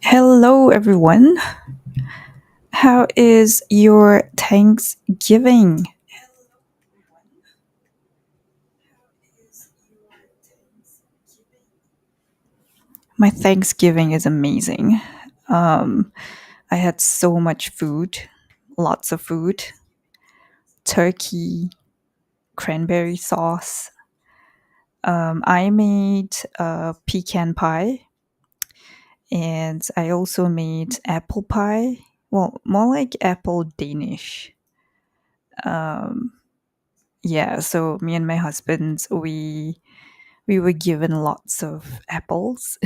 Hello, everyone. How is your Thanksgiving? My Thanksgiving is amazing. Um, I had so much food, lots of food, turkey, cranberry sauce. I made pecan pie, and I also made apple pie. Well, more like apple Danish. Um, yeah, so me and my husband, we were given lots of apples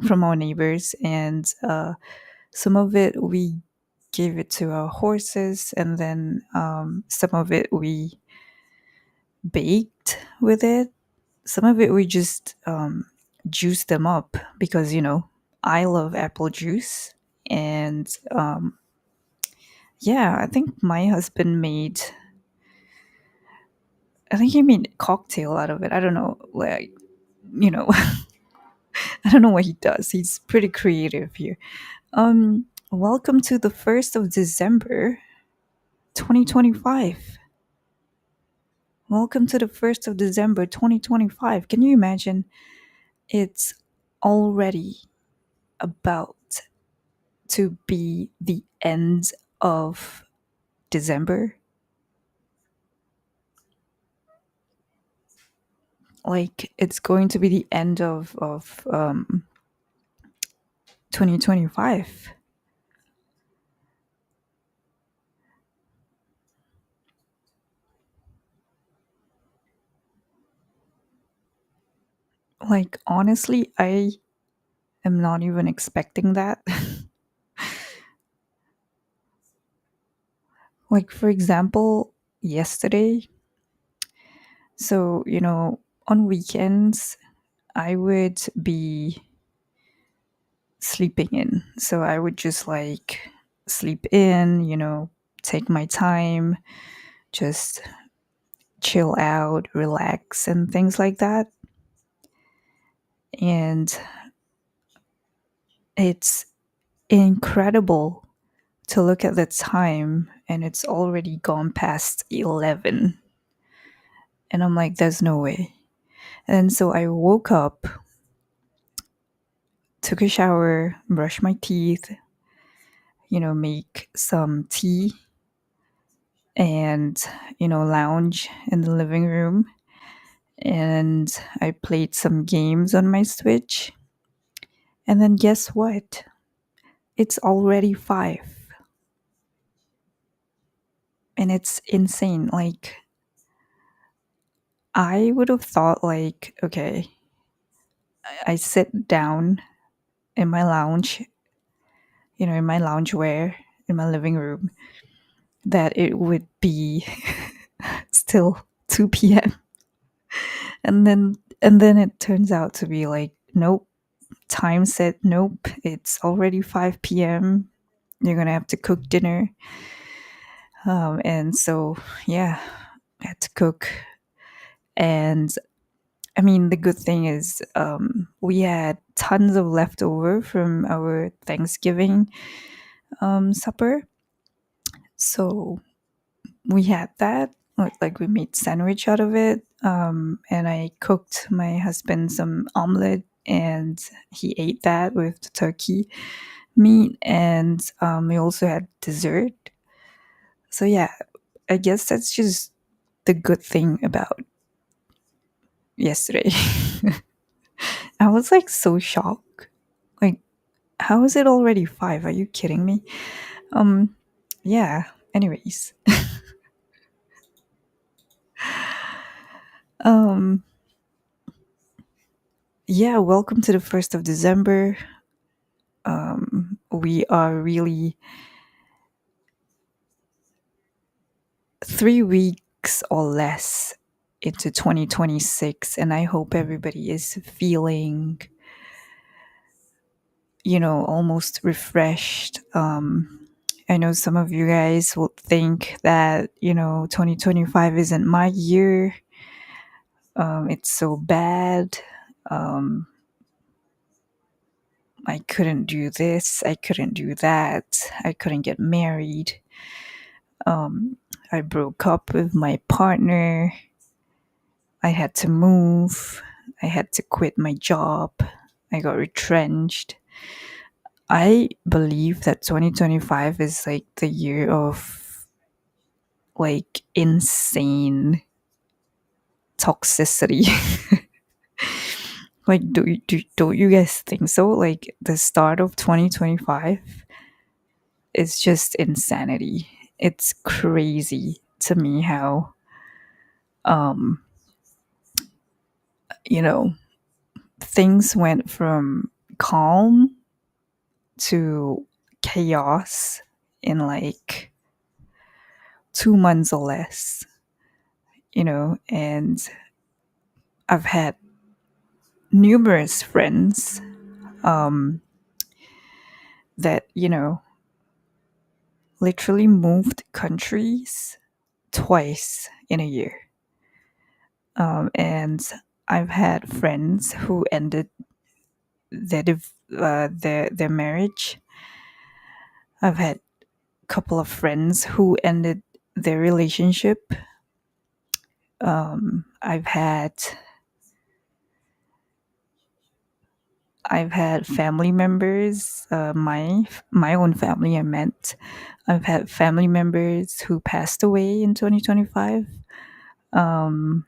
from our neighbors, and some of it we gave it to our horses, and then some of it we baked with it. Some of it we just juiced them up because I love apple juice, and yeah, I think my husband made. I think he made cocktail out of it. I don't know, like you know, I don't know what he does. He's pretty creative here. Welcome to the 1st of December, 2025. Welcome to the 1st of December, 2025. Can you imagine? It's already about to be the end of December. Like it's going to be the end of 2025. Like honestly, I am not even expecting that. Like for example, yesterday, so on weekends I would be sleeping in. So I would just like sleep in, take my time, just chill out, relax, and things like that. And it's incredible to look at the time and it's already gone past 11. And I'm like, there's no way. And so I woke up, took a shower, brushed my teeth, make some tea and, lounge in the living room. And I played some games on my Switch. And then guess what? It's already 5. And it's insane. Like, I would have thought, like, okay, I sit down in my lounge, in my loungewear in my living room, that it would be still 2 p.m. And then it turns out to be like, nope, time set, nope, it's already 5 p.m. You're gonna have to cook dinner. And so, yeah, I had to cook. And I mean, the good thing is, we had tons of leftover from our Thanksgiving supper. So we had that. Like we made sandwich out of it. And I cooked my husband some omelet, and he ate that with the turkey meat. And we also had dessert. So yeah, I guess that's just the good thing about yesterday. I was like so shocked. Like, how is it already 5? Are you kidding me? Um, yeah. Anyways, um, yeah. Welcome to the 1st of December. We are really 3 weeks or less into 2026, and I hope everybody is feeling, almost refreshed. I know some of you guys will think that, 2025 isn't my year. It's so bad. Um, I couldn't do this. I couldn't do that. I couldn't get married. I broke up with my partner. I had to move. I had to quit my job. I got retrenched. I believe that 2025 is like the year of like insane. toxicity. Like, don't you guys think so? Like, the start of 2025 is just insanity. It's crazy to me how, um, you know, things went from calm to chaos in like 2 months or less, and I've had numerous friends um, that, literally moved countries twice in a year. And I've had friends who ended their marriage. I've had a couple of friends who ended their relationship. I've had family members, my own family. I meant I've had family members who passed away in 2025, um,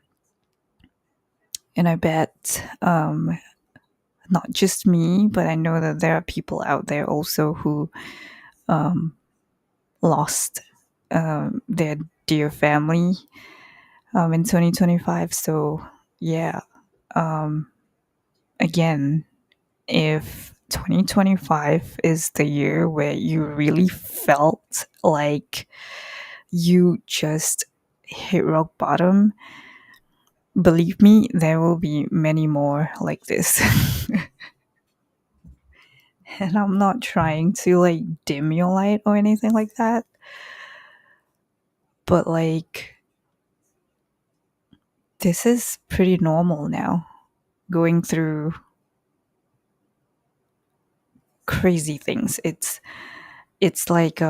and I bet not just me, but I know that there are people out there also who um, lost their dear family in 2025. So yeah, um, again, if 2025 is the year where you really felt like you just hit rock bottom, believe me, there will be many more like this. And I'm not trying to like dim your light or anything like that, but like, this is pretty normal now, going through crazy things. It's like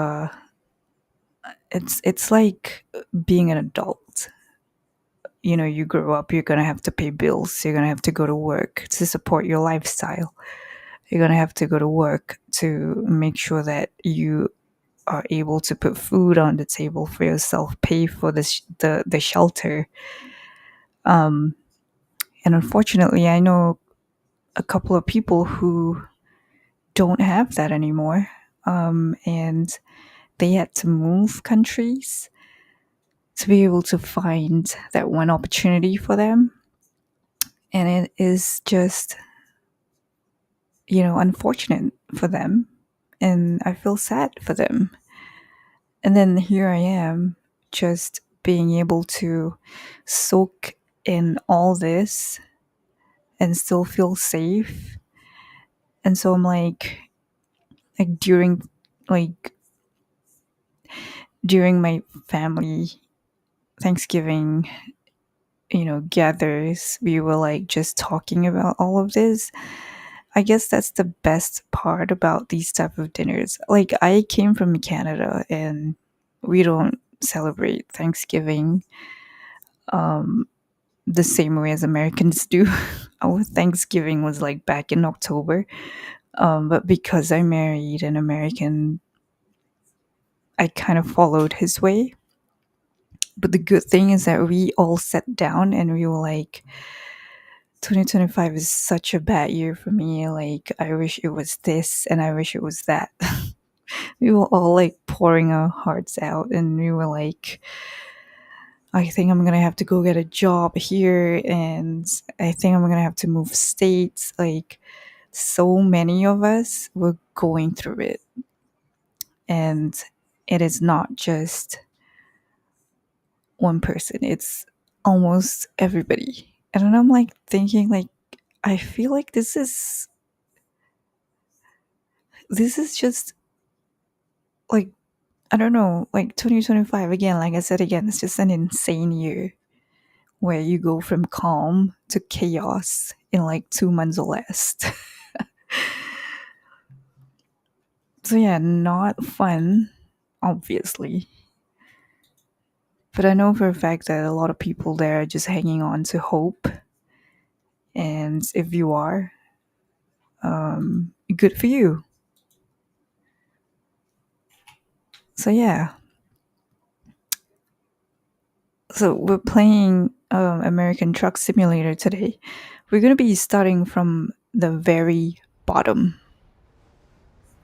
it's like being an adult. You grow up, you're gonna have to pay bills, you're gonna have to go to work to support your lifestyle, you're gonna have to go to work to make sure that you are able to put food on the table for yourself, pay for the shelter. um and unfortunately, I know a couple of people who don't have that anymore, and they had to move countries to be able to find that one opportunity for them. And it is just, unfortunate for them. And I feel sad for them. And then here I am, just being able to soak in all this and still feel safe. And so I'm during like during my family Thanksgiving, gathers, we were like just talking about all of this. I guess that's the best part about these type of dinners. Like, I came from Canada and we don't celebrate Thanksgiving um the same way as Americans do. Our Thanksgiving was like back in October. But because I married an American, I kind of followed his way. But the good thing is that we all sat down and we were like, 2025 is such a bad year for me. Like, I wish it was this and I wish it was that. We were all like pouring our hearts out, and we were like, I think I'm gonna have to go get a job here, and I think I'm gonna have to move states. Like, so many of us were going through it. And it is not just one person, it's almost everybody. And then I'm like thinking, like, I feel like this is just like, I don't know, like 2025 again, like I said again, it's just an insane year where you go from calm to chaos in like 2 months or less. So yeah, not fun, obviously. But I know for a fact that a lot of people there are just hanging on to hope. And if you are, good for you. So yeah. So we're playing American Truck Simulator today. We're gonna be starting from the very bottom,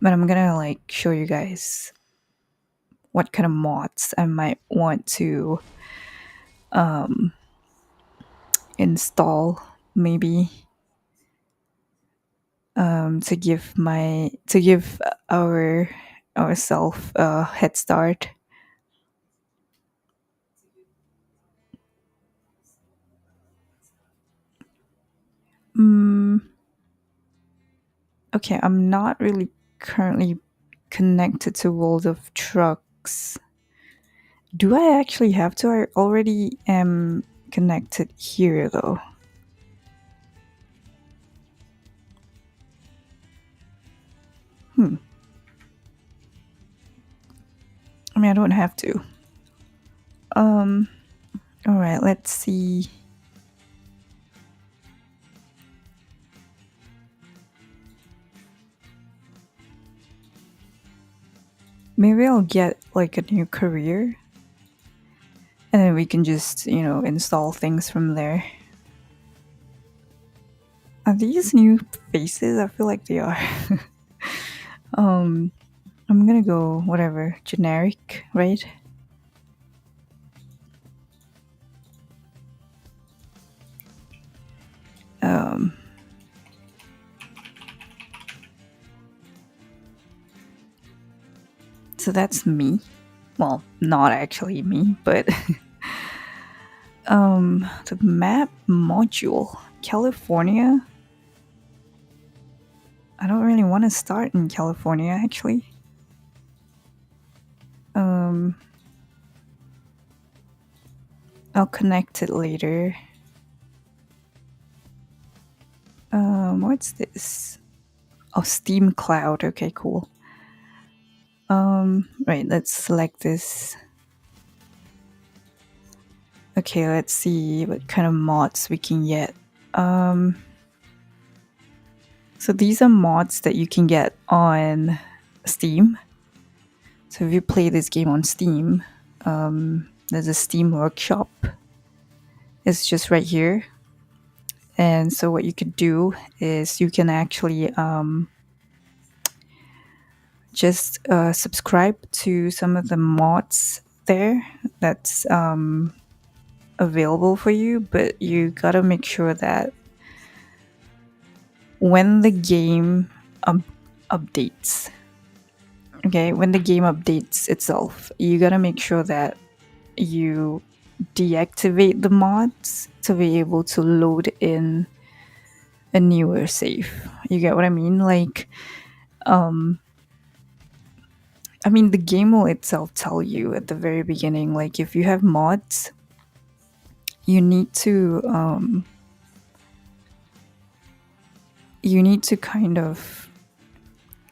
but I'm gonna like show you guys what kind of mods I might want to um, install, maybe to give ourself a head start. Mm, okay, I'm not really currently connected to World of Trucks. Do I actually have to? I already am connected here though. Hmm. I mean, I don't have to. Um. All right. Let's see. Maybe I'll get like a new career, and then we can just install things from there. Are these new faces? I feel like they are. um. I'm gonna go whatever generic, right? Um. So that's me. Well, not actually me, but the map module, California. I don't really want to start in California actually. Um, I'll connect it later. What's this? Oh, Steam Cloud. Okay, cool. Right, let's select this. Okay, let's see what kind of mods we can get. So these are mods that you can get on Steam. So if you play this game on Steam, there's a Steam Workshop. It's just right here. And so what you could do is you can actually just subscribe to some of the mods there that's available for you, but you gotta make sure that when the game updates, okay, when the game updates itself, you gotta make sure that you deactivate the mods to be able to load in a newer save. You get what I mean? Like, I mean, the game will itself tell you at the very beginning, like, if you have mods, you need to kind of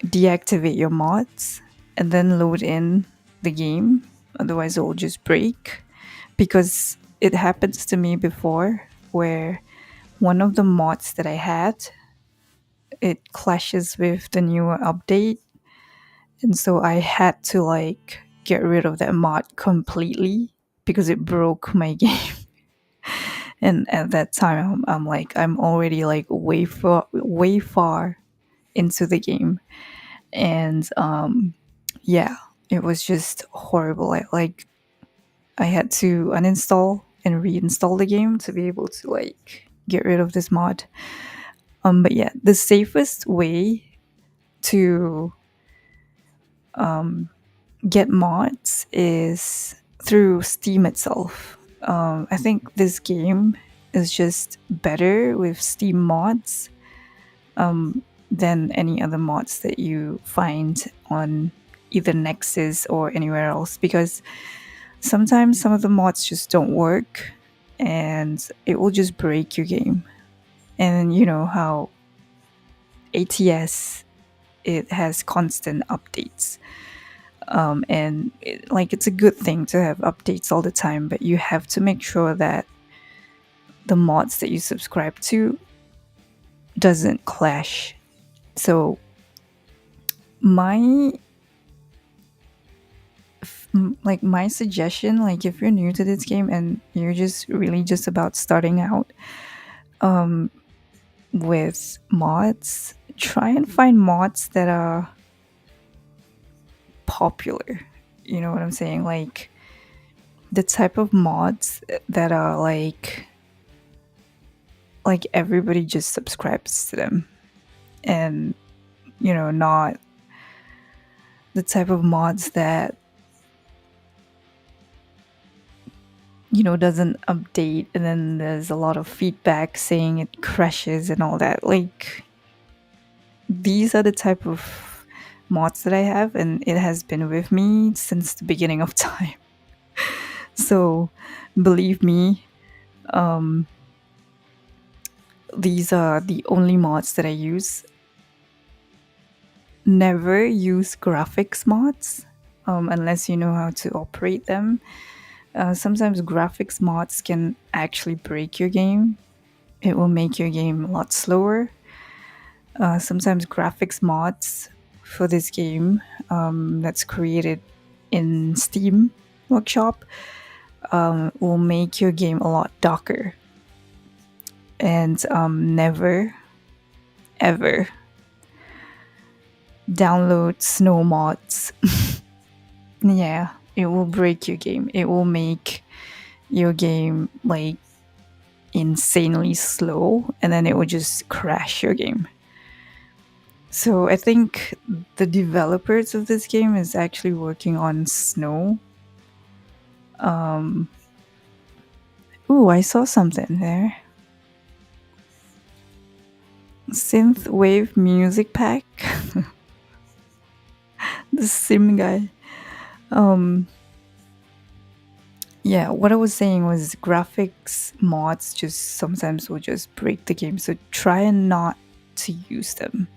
deactivate your mods and then load in the game. Otherwise, it will just break. Because it happens to me before where one of the mods that I had, it clashes with the newer update, and so I had to like get rid of that mod completely because it broke my game. And at that time, I'm like, I'm already like way far into the game, and yeah, it was just horrible. I had to uninstall and reinstall the game to be able to like get rid of this mod. But yeah, the safest way to get mods is through Steam itself. I think this game is just better with Steam mods than any other mods that you find on either Nexus or anywhere else, because sometimes some of the mods just don't work and it will just break your game. And you know how ATS, it has constant updates. Like it's a good thing to have updates all the time, but you have to make sure that the mods that you subscribe to doesn't clash. So my like my suggestion, like if you're new to this game and you're just really just about starting out with mods, try and find mods that are popular. You know what I'm saying? Like the type of mods that are like everybody just subscribes to them, and not the type of mods that doesn't update and then there's a lot of feedback saying it crashes and all that. Like these are the type of mods that I have, and it has been with me since the beginning of time. So believe me, um these are the only mods that I use. Never use graphics mods unless you know how to operate them. Sometimes graphics mods can actually break your game. It will make your game a lot slower. Sometimes graphics mods for this game that's created in Steam Workshop will make your game a lot darker. And never, ever download snow mods. Yeah, it will break your game. It will make your game like insanely slow, and then it will just crash your game. So I think the developers of this game is actually working on snow. Ooh, I saw something there. Synthwave music pack. The sim guy. Yeah, what I was saying was graphics mods just sometimes will just break the game. So try and not to use them.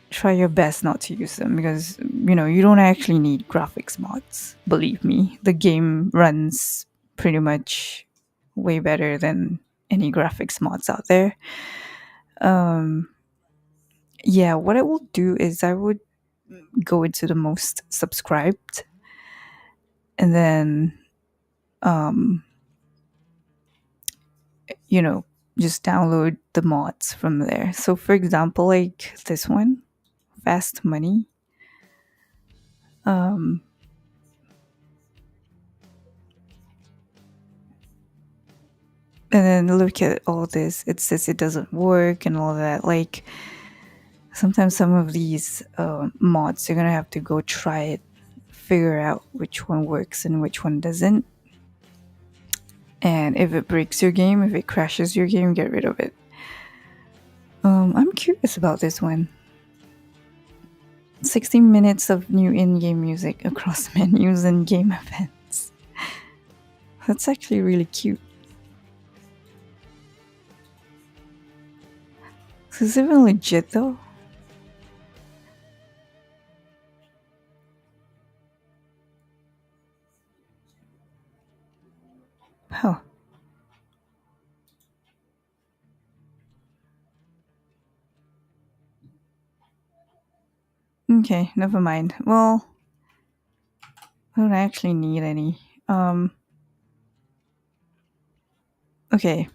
Try your best not to use them because you don't actually need graphics mods. Believe me, the game runs pretty much way better than any graphics mods out there. Yeah, what I will do is I would go into the most subscribed and then you know just download the mods from there. So for example, like this one, Fast Money. And then look at all this. It says it doesn't work and all that. Like sometimes some of these mods, you're gonna have to go try it, figure out which one works and which one doesn't. And if it breaks your game, if it crashes your game, get rid of it. I'm curious about this one. 60 minutes of new in-game music across menus and game events. That's actually really cute. Is this even legit though? Huh. Okay, never mind. Well, I don't actually need any. Okay,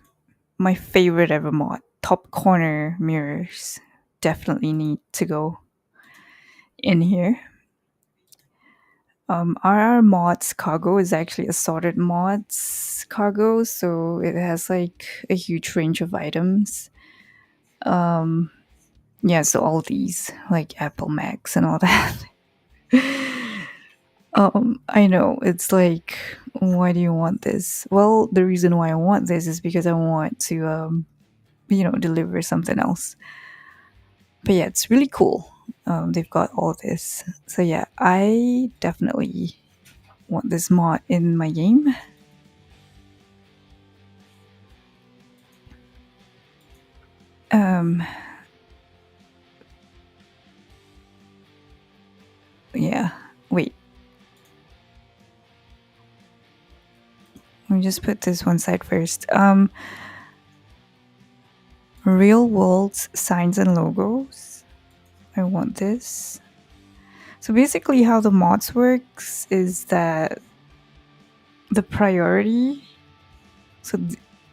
my favorite ever mod, top corner mirrors, definitely need to go in here. RR Mods cargo is actually assorted mods cargo, so it has like a huge range of items. Yeah, so all these like Apple Macs and all that. I know it's like, why do you want this? Well, the reason why I want this is because I want to, deliver something else. But yeah, it's really cool. They've got all this. So yeah, I definitely want this mod in my game. Yeah. Wait. Let me just put this one side first. Real world signs and logos. I want this. So basically, how the mods works is that the priority, so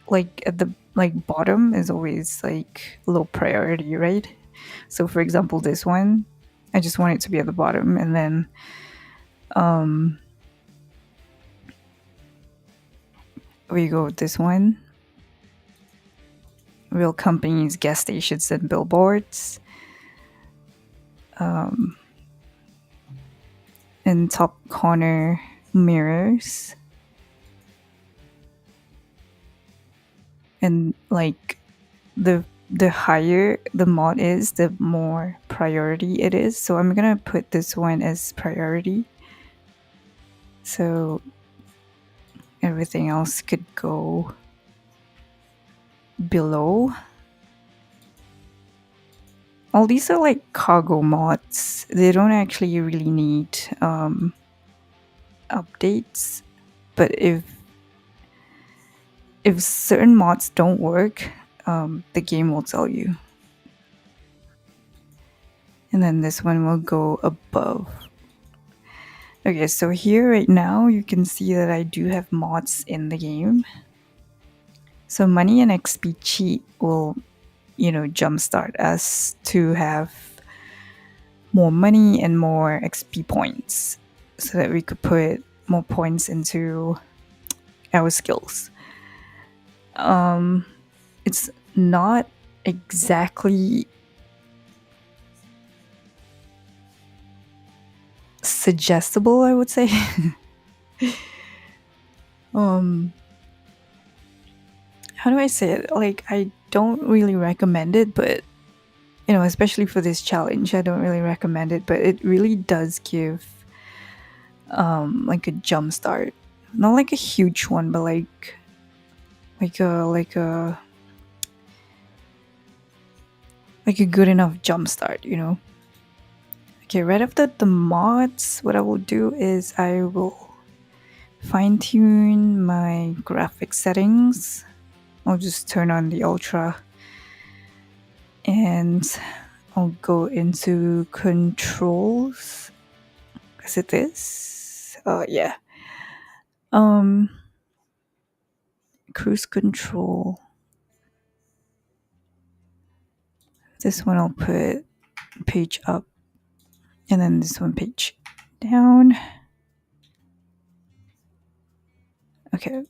like at the like bottom is always like low priority, right? So for example, this one, I just want it to be at the bottom, and then um we go with this one, real companies, gas stations, and billboards. In top corner, mirrors, and like the higher the mod is, the more priority it is. So I'm gonna put this one as priority. So everything else could go below. All these are like cargo mods. They don't actually really need updates. But if certain mods don't work, the game will tell you. And then this one will go above. Okay, so here right now you can see that I do have mods in the game. So money and XP cheat will, jumpstart us to have more money and more XP points so that we could put more points into our skills. It's not exactly suggestible, I would say. How do I say it? Like, I don't really recommend it, but especially for this challenge, I don't really recommend it, but it really does give like a jump start. Not like a huge one, but like a good enough jump start. Okay, right after the mods, what I will do is I will fine tune my graphic settings. I'll just turn on the ultra and I'll go into controls. Is it this? Oh yeah. Um Cruise control. This one I'll put page up, and then this one page down. Okay,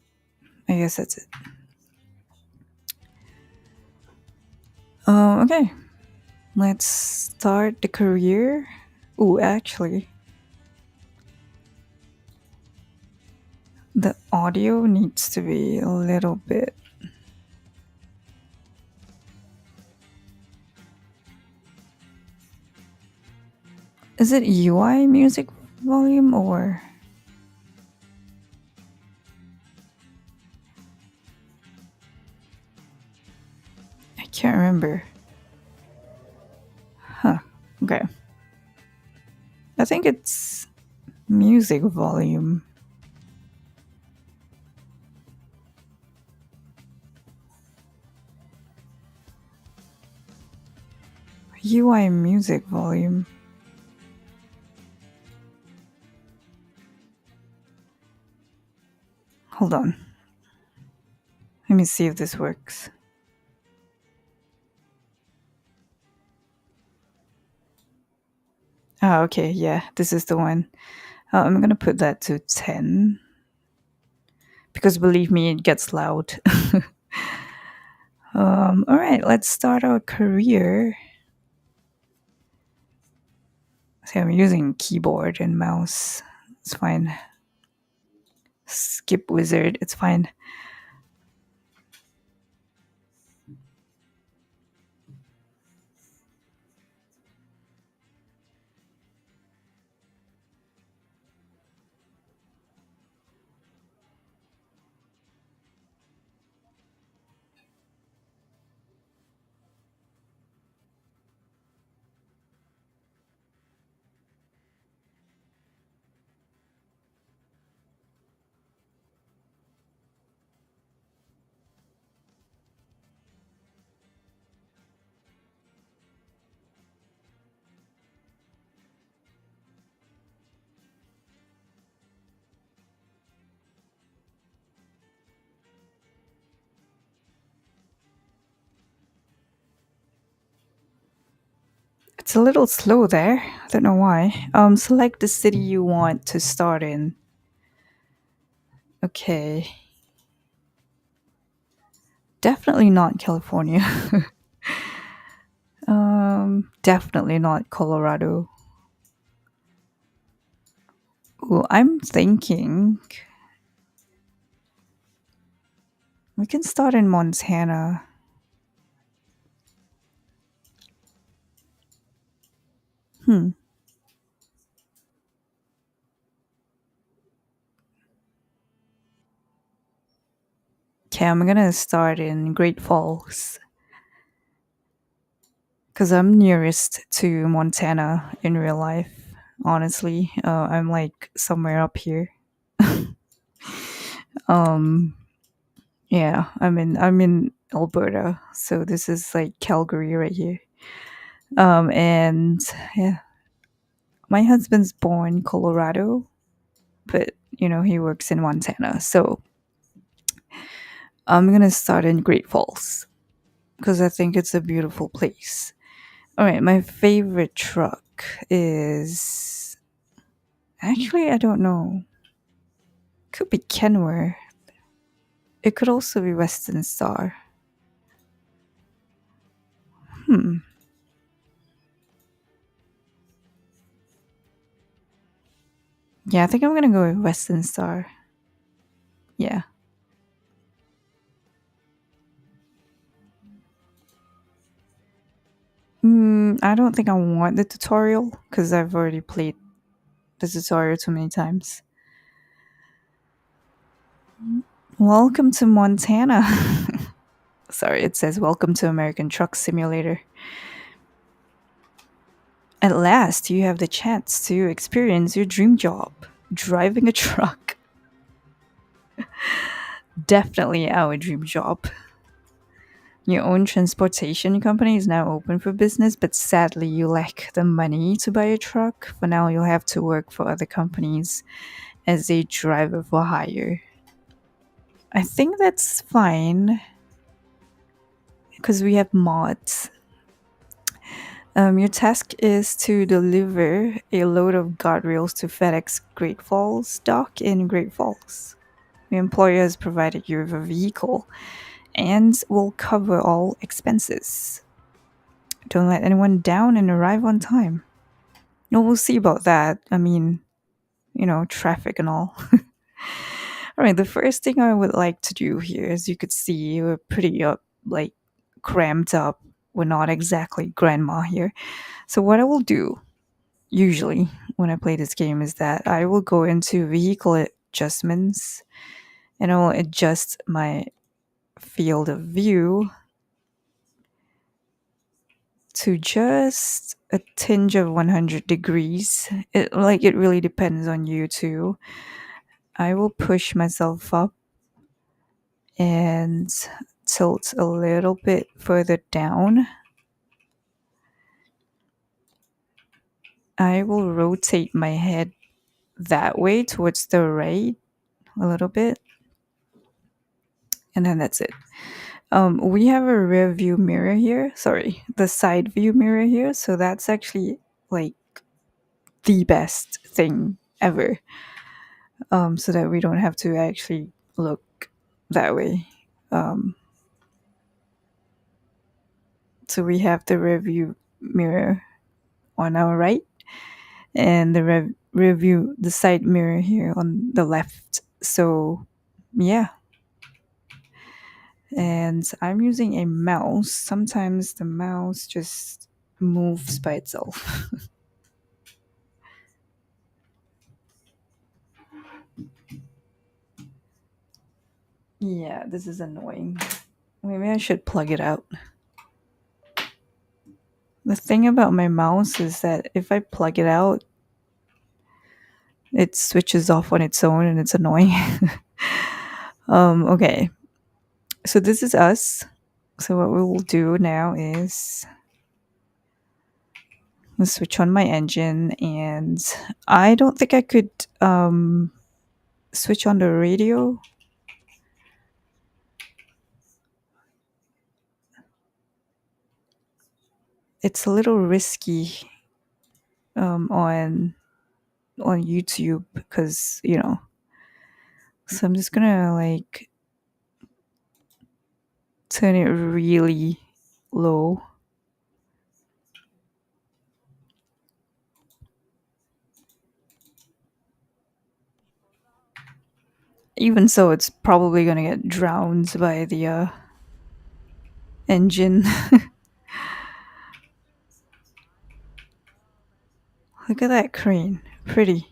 I guess that's it. Okay, let's start the career. Oh, actually, the audio needs to be a little bit. Is it UI music volume or? I can't remember. Huh, okay. I think it's music volume. UI music volume. Hold on. Let me see if this works. Oh, okay, yeah, this is the one. I'm gonna put that to 10. Because believe me, it gets loud. All right, let's start our career. See, I'm using keyboard and mouse. It's fine. Skip wizard, it's fine. It's a little slow there. I don't know why. Select the city you want to start in. Okay. Definitely not California. Definitely not Colorado. Ooh, I'm thinking we can start in Montana. Hmm. Okay, I'm gonna start in Great Falls because I'm nearest to Montana in real life. Honestly, I'm like somewhere up here. Um, yeah, I'm in Alberta, so this is like Calgary right here. And yeah, my husband's born Colorado, but he works in Montana, so I'm gonna start in Great Falls because I think it's a beautiful place. All right, my favorite truck is actually I don't know. Could be Kenworth. It could also be Western Star. Hmm. Yeah, I think I'm gonna go with Western Star. Yeah. I don't think I want the tutorial because I've already played the tutorial too many times. Welcome to Montana. Sorry, it says welcome to American Truck Simulator. At last, you have the chance to experience your dream job driving a truck. Definitely our dream job. Your own transportation company is now open for business, but sadly, you lack the money to buy a truck. For now, you'll have to work for other companies as a driver for hire. I think that's fine because we have mods. Your task is to deliver a load of guardrails to FedEx Great Falls dock in Great Falls. Your employer has provided you with a vehicle and will cover all expenses. Don't let anyone down and arrive on time. No, we'll see about that. I mean, traffic and all. All right, the first thing I would like to do here, as you could see, we're pretty like cramped up. We're not exactly grandma here. So what I will do usually when I play this game is that I will go into vehicle adjustments and I will adjust my field of view to just a tinge of 100 degrees. It really depends on you too. I will push myself up and tilt a little bit further down. I will rotate my head that way towards the right a little bit, and then that's it. We have a rear view mirror here. Sorry, the side view mirror here. So that's actually like the best thing ever. So that we don't have to actually look that way. Um, so we have the rear view mirror on our right, and the rear view, the side mirror here on the left. So, yeah. And I'm using a mouse. Sometimes the mouse just moves by itself. Yeah, this is annoying. Maybe I should plug it out. The thing about my mouse is that if I plug it out, it switches off on its own and it's annoying. Okay. So this is us. So what we will do now is let's switch on my engine, and I don't think I could switch on the radio. it's a little risky on YouTube because So I'm just gonna like turn it really low. Even so, it's probably gonna get drowned by the engine. Look at that crane. Pretty.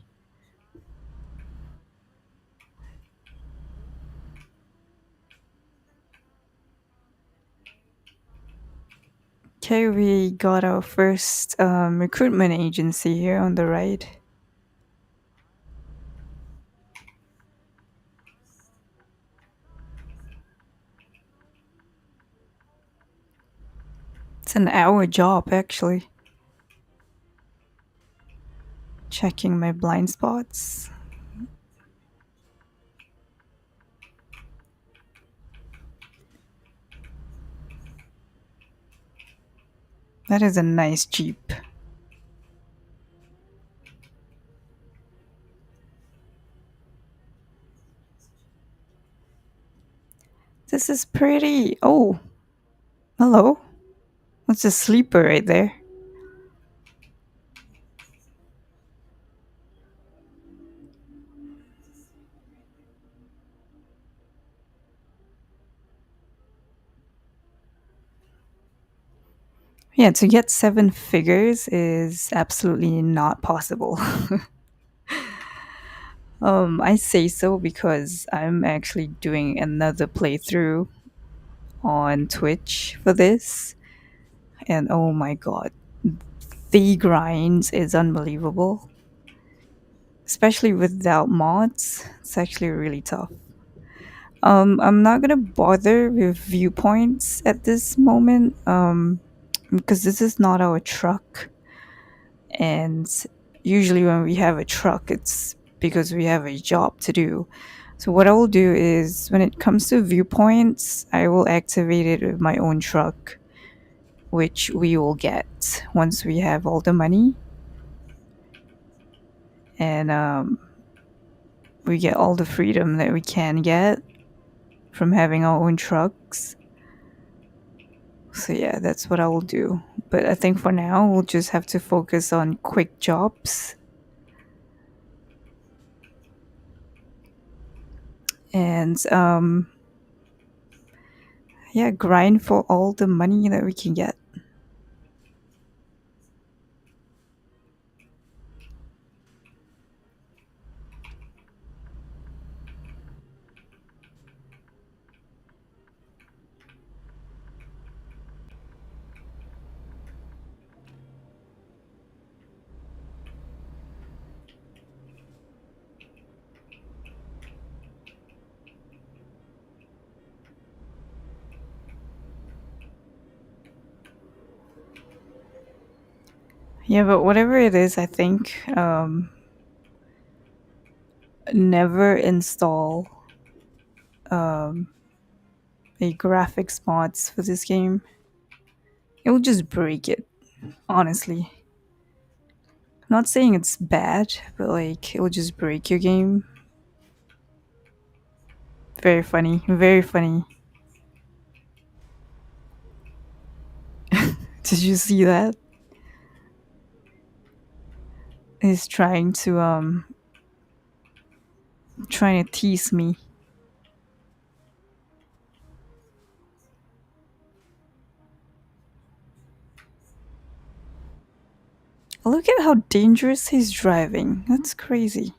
Okay, we got our first recruitment agency here on the right. It's an hour job, actually. Checking my blind spots. That is a nice Jeep. This is pretty. Oh, hello. That's a sleeper right there. Yeah, to get seven figures is absolutely not possible. I say so because I'm actually doing another playthrough on Twitch for this, and oh my god, the grind is unbelievable. Especially without mods, it's actually really tough. I'm not gonna bother with viewpoints at this moment, because this is not our truck, and usually when we have a truck, it's because we have a job to do. So what I will do is when it comes to viewpoints, I will activate it with my own truck, which we will get once we have all the money, and we get all the freedom that we can get from having our own trucks. So yeah, that's what I will do. But I think for now we'll just have to focus on quick jobs and yeah, grind for all the money that we can get. Yeah, but whatever it is, I think never install um, a graphics mods for this game. It will just break it, honestly. I'm not saying it's bad, but like it will just break your game. Very funny, very funny. Did you see that? He's trying to tease me. Look at how dangerous he's driving. That's crazy.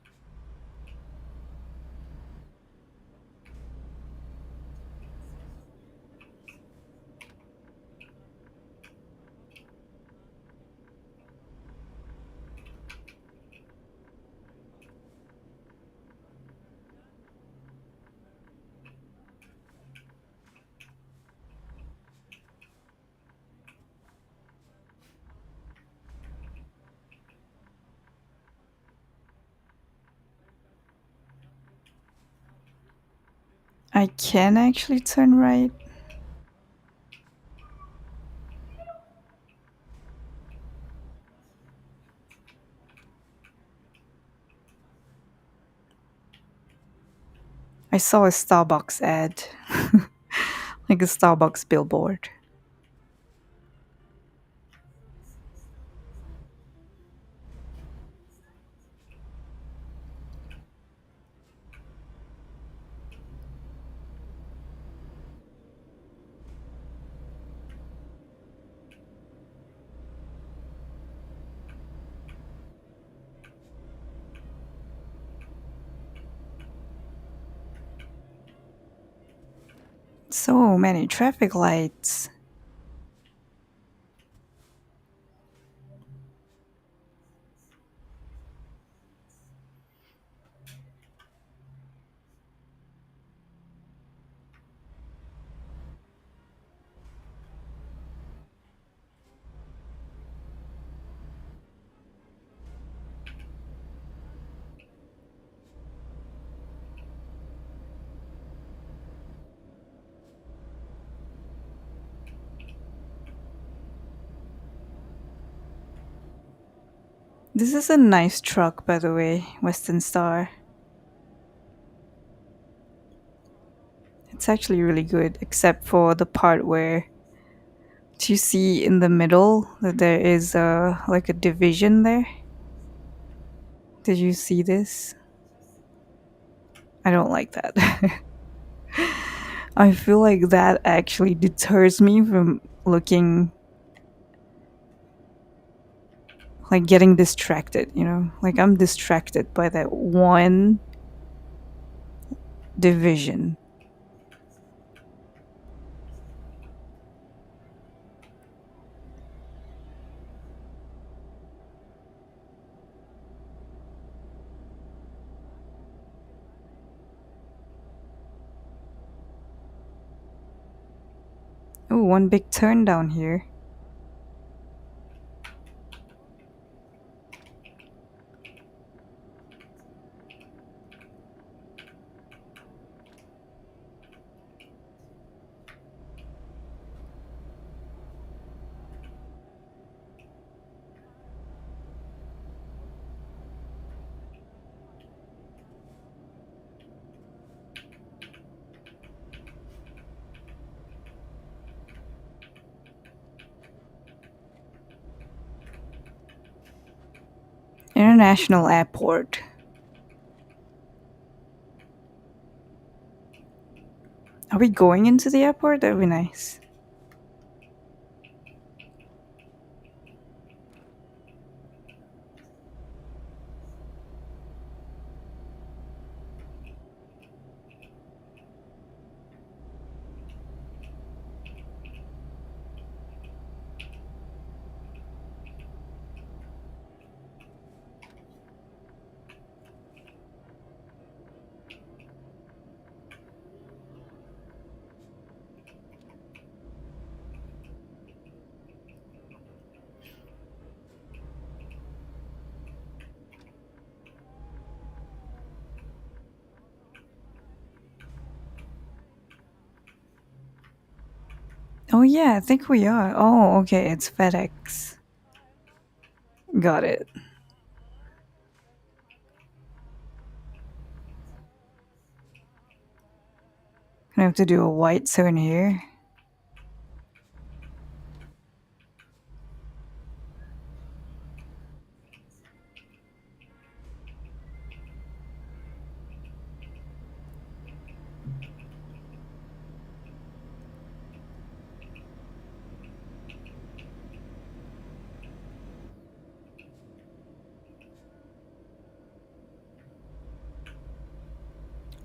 I can actually turn right. I saw a Starbucks ad, like a Starbucks billboard. So many traffic lights. This is a nice truck, by the way, Western Star. It's actually really good, except for the part where, do you see in the middle that there is like a division there? Did you see this? I don't like that. I feel like that actually deters me from looking, like getting distracted, you know? Like I'm distracted by that one division. Oh, one big turn down here. International Airport. Are we going into the airport? That'd be nice. Oh yeah, I think we are. Oh, okay, it's FedEx. Got it. I have to do a white turn here.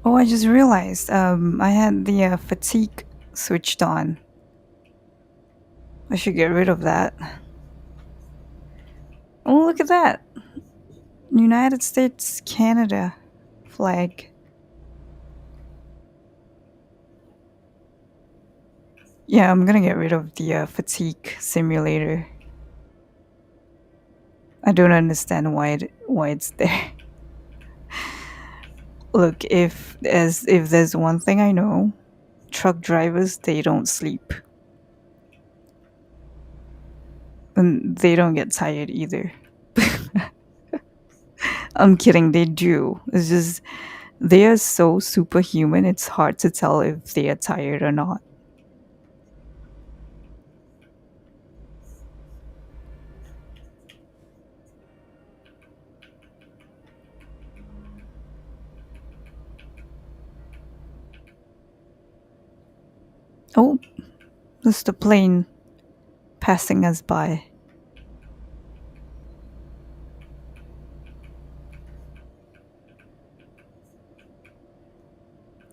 Oh, I just realized I had the fatigue switched on. I should get rid of that. Oh, look at that. United States, Canada flag. Yeah, I'm gonna get rid of the fatigue simulator. I don't understand why it's there. Look, if there's one thing I know, truck drivers they don't sleep. And they don't get tired either. I'm kidding, they do. It's just They are so superhuman, it's hard to tell if they are tired or not. Oh, there's the plane passing us by.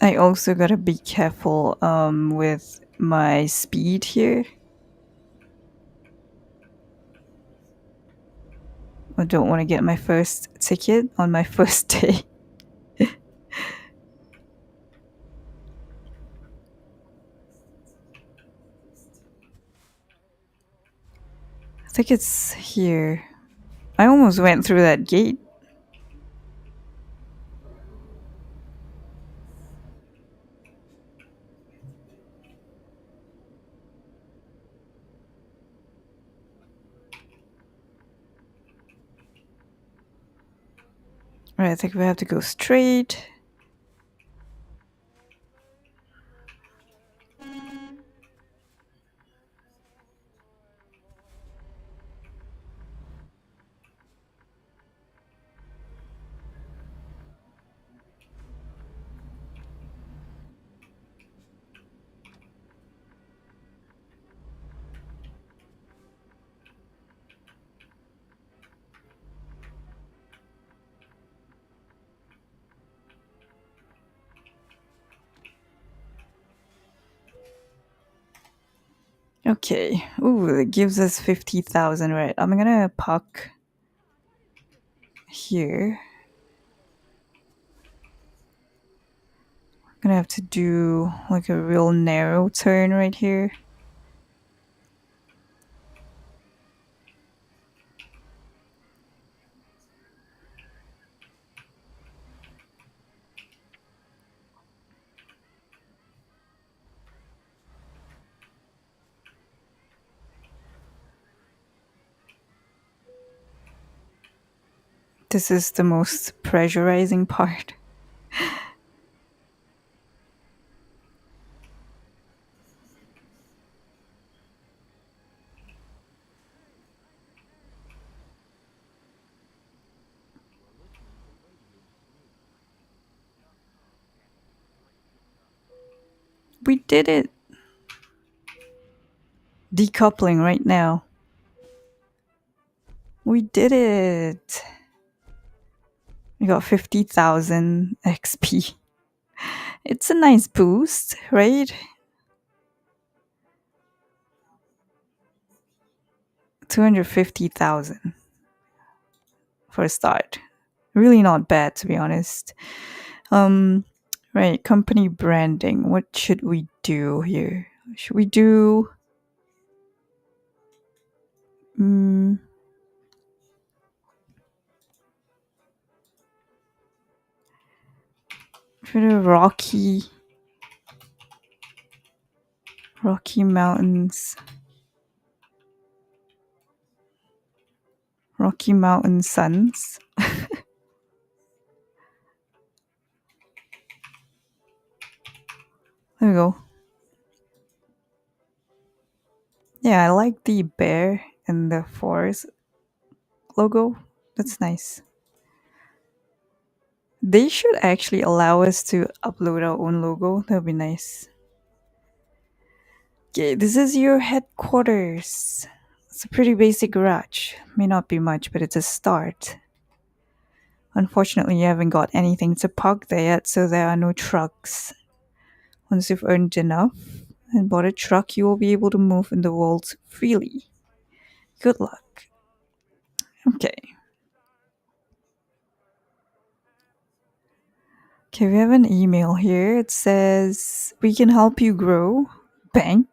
I also gotta be careful with my speed here. I don't want to get my first ticket on my first day. I think it's here. I almost went through that gate. Right, I think we have to go straight. Okay. Ooh, it gives us 50,000, right? I'm gonna park here. I'm gonna have to do like a real narrow turn right here. This is the most pressurizing part. We did it! Decoupling right now. We did it! We got 50,000 XP. It's a nice boost, right? 250,000 for a start. Really not bad, to be honest. Um, right, company branding. What should we do here? Should we do? Mm, should we do Rocky Mountains, Rocky Mountain Suns? There we go. Yeah, I like the bear and the forest logo. That's nice. They should actually allow us to upload our own logo. That would be nice. Okay, this is your headquarters. It's a pretty basic garage. May not be much, but it's a start. Unfortunately, you haven't got anything to park there yet, so there are no trucks. Once you've earned enough and bought a truck, you will be able to move in the world freely. Good luck. Okay. Okay, we have an email here. It says, "We can help you grow. Bank."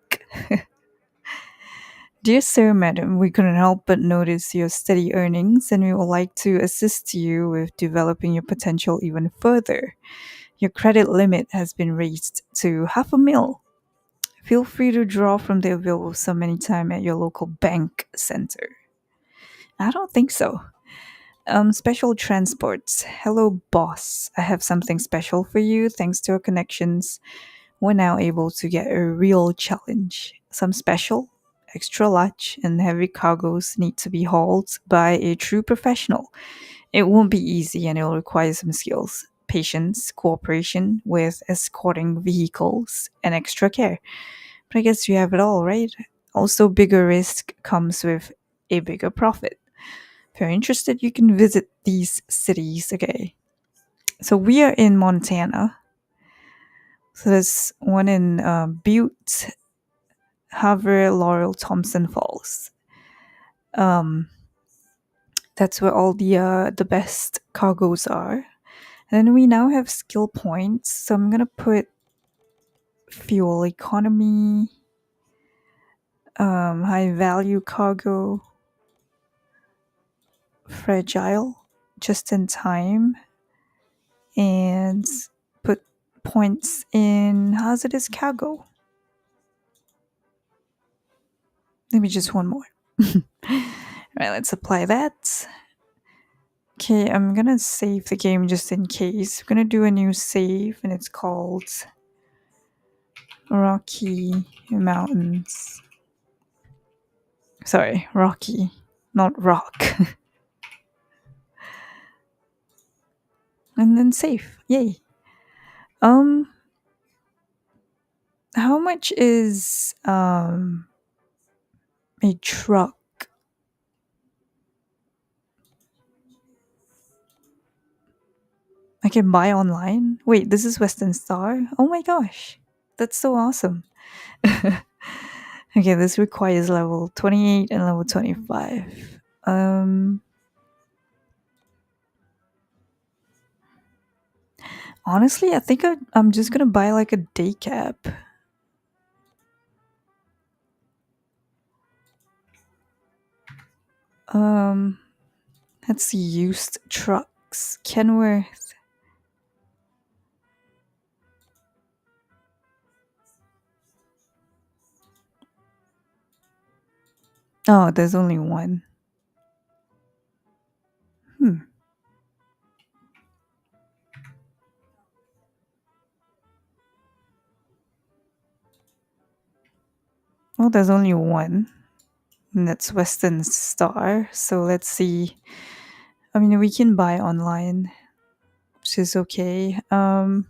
Dear Sir, Madam, we couldn't help but notice your steady earnings and we would like to assist you with developing your potential even further. Your credit limit has been raised to half a mil. Feel free to draw from the available sum anytime at your local bank center. I don't think so. Special transports. Hello, boss. I have something special for you. Thanks to our connections, we're now able to get a real challenge. Some special, extra large, and heavy cargoes need to be hauled by a true professional. It won't be easy and it'll require some skills, patience, cooperation with escorting vehicles, and extra care. But I guess you have it all, right? Also, bigger risk comes with a bigger profit. If you're interested, you can visit these cities. Okay. So we are in Montana. So there's one in Butte, Havre, Laurel, Thompson Falls. Um, that's where all the best cargoes are. And then we now have skill points. So I'm gonna put fuel economy, high value cargo, fragile, just in time, and put points in hazardous cargo. Maybe just one more. Alright, let's apply that. Okay, I'm gonna save the game just in case. I'm gonna do a new save and it's called Rocky Mountains. Sorry, Rocky, not Rock. And then save. Yay. Um how much is a truck? I can buy online? Wait, this is Western Star? Oh my gosh. That's so awesome. Okay, this requires level 28 and level 25. Honestly, I think I'm just gonna buy like a day cab. Um, let's see, used trucks. Kenworth. Oh, there's only one. Hmm. Well, there's only one. And that's Western Star. So let's see. I mean, we can buy online, which is okay. I'm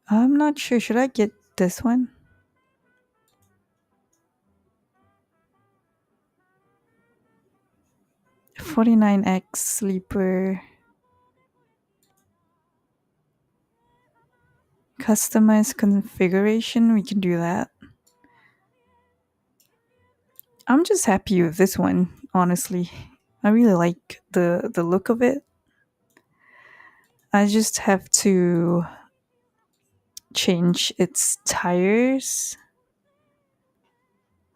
not sure. Should I get this one? 49X sleeper. Customize configuration. We can do that. I'm just happy with this one, honestly. I really like the look of it. I just have to change its tires.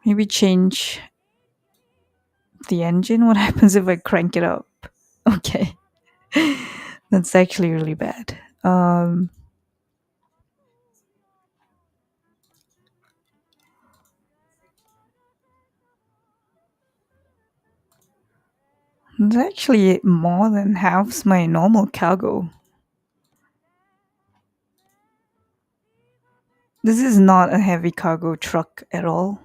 Maybe change the engine. What happens if I crank it up? Okay. That's actually really bad. It's actually more than halves my normal cargo. This is not a heavy cargo truck at all.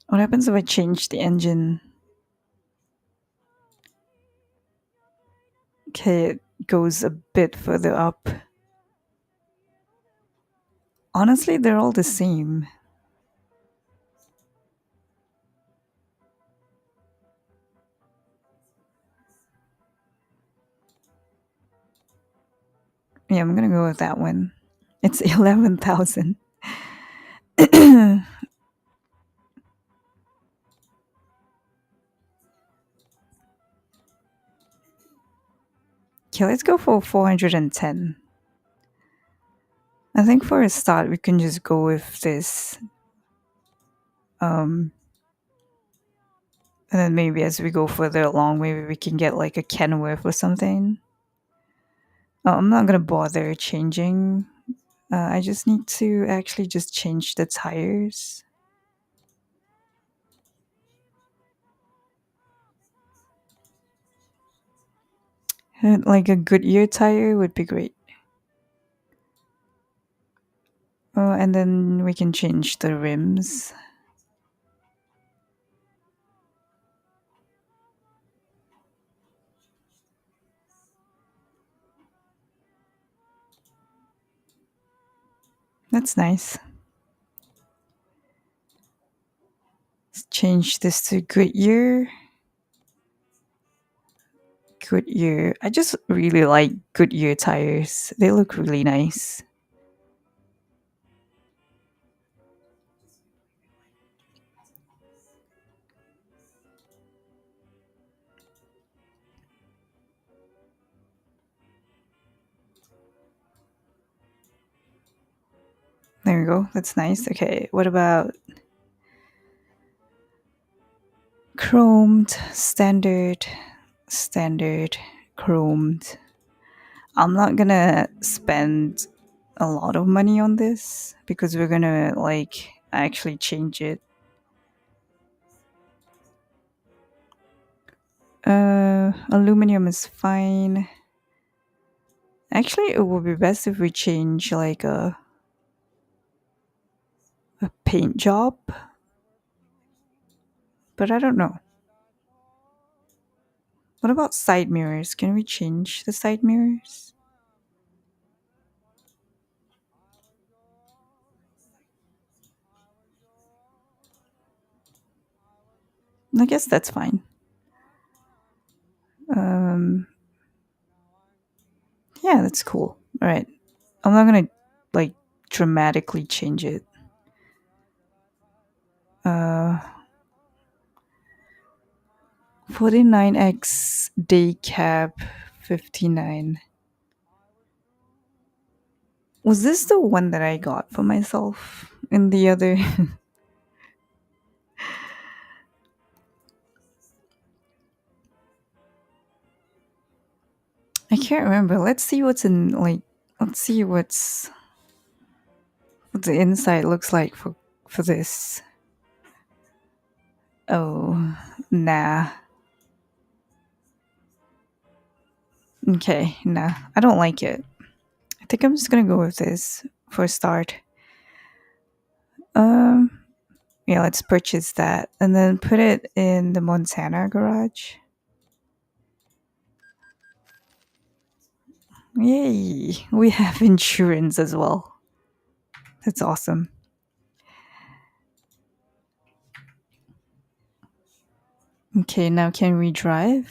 What happens if I change the engine? Okay, it goes a bit further up. Honestly, they're all the same. Yeah, I'm gonna go with that one. It's 11,000. Okay, let's go for 410. I think for a start, we can just go with this. And then maybe as we go further along, maybe we can get like a Kenworth or something. I'm not gonna bother changing. I just need to actually just change the tires. Like a Goodyear tire would be great. Oh, and then we can change the rims. That's nice. Let's change this to Goodyear. Goodyear. I just really like Goodyear tires. They look really nice. There we go. That's nice. Okay, what about chromed, standard, chromed? I'm not gonna spend a lot of money on this because we're gonna like actually change it. Aluminum is fine. Actually, it would be best if we change like a paint job, but I don't know. What about side mirrors? Can we change the side mirrors? I guess that's fine. Um, yeah, that's cool. All right. I'm not gonna like dramatically change it. Uh, 49X day cab 59. Was this the one that I got for myself in the other? I can't remember. Let's see what's in like. Let's see what the inside looks like for this. Oh, nah. Okay, nah. I don't like it. I think I'm just gonna go with this for a start. Um, yeah, let's purchase that and then put it in the Montana garage. Yay! We have insurance as well. That's awesome. Okay, now can we drive?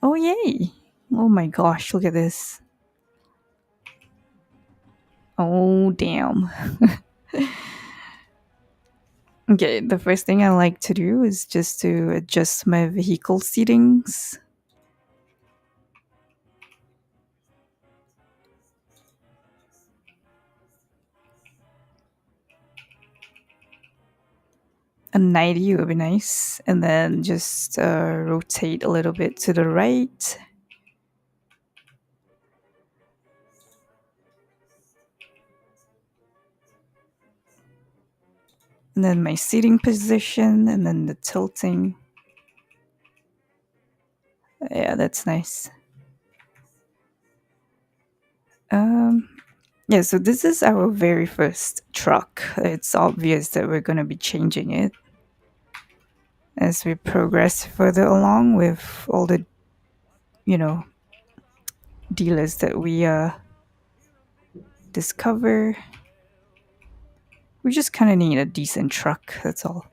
Oh, yay! Oh my gosh, look at this. Oh, damn. Okay, the first thing I like to do is just to adjust my vehicle seatings. A 90 would be nice. And then just rotate a little bit to the right. And then my seating position, and then the tilting. Yeah, that's nice. Um, yeah, so this is our very first truck. It's obvious that we're going to be changing it as we progress further along with all the, you know, dealers that we discover. We just kind of need a decent truck, that's all.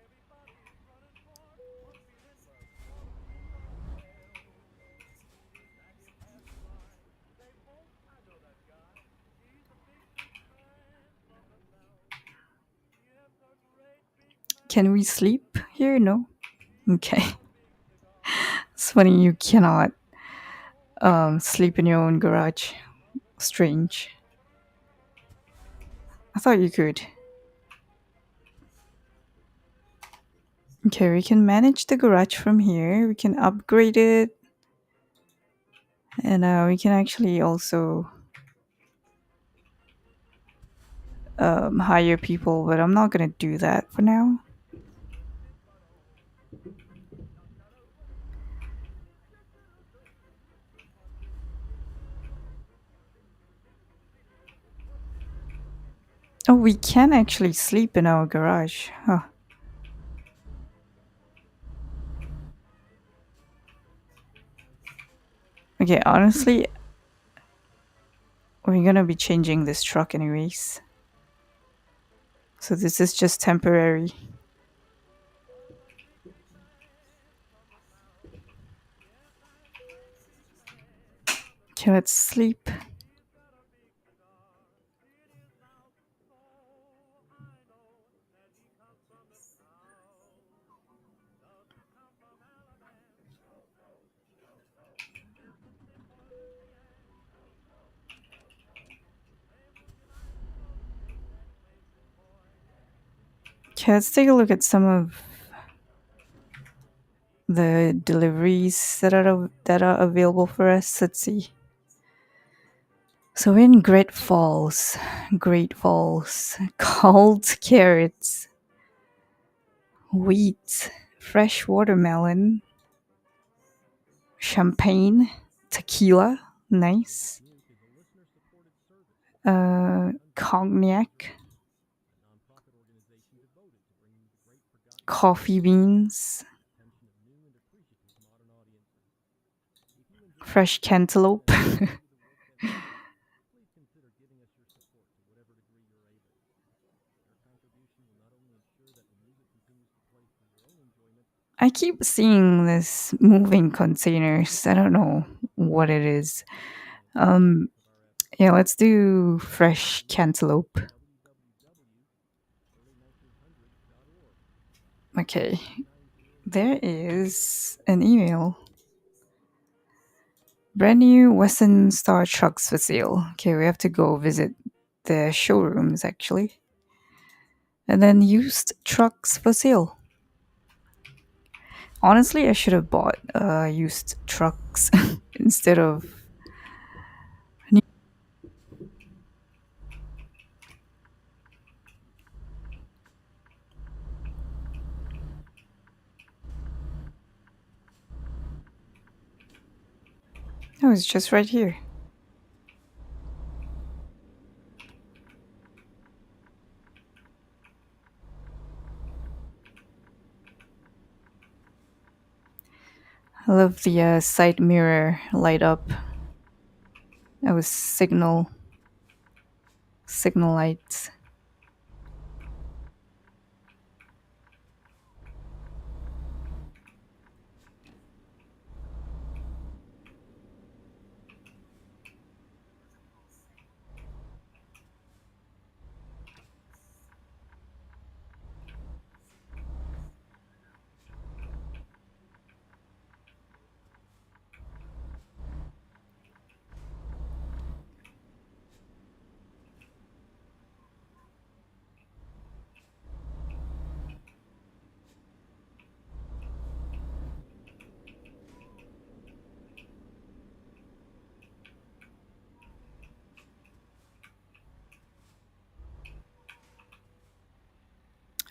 Can we sleep here? No? Okay. It's funny you cannot sleep in your own garage. Strange. I thought you could. Okay, we can manage the garage from here. We can upgrade it. And we can actually also hire people, but I'm not going to do that for now. Oh, we can actually sleep in our garage. Huh. Okay, honestly, we're gonna be changing this truck anyways. So this is just temporary. Okay, let's sleep. Okay, let's take a look at some of the deliveries that are available for us. Let's see. So we're in Great Falls, cold carrots, wheat, fresh watermelon, champagne, tequila, nice, cognac, coffee beans, fresh cantaloupe. I keep seeing this moving containers. I don't know what it is. Um, yeah, let's do fresh cantaloupe. Okay, there is an email. Brand new Western Star trucks for sale. Okay, we have to go visit the showrooms actually. And then used trucks for sale. Honestly, I should have bought used trucks instead of new. Oh, it's just right here. I love the side mirror light up. That was signal lights.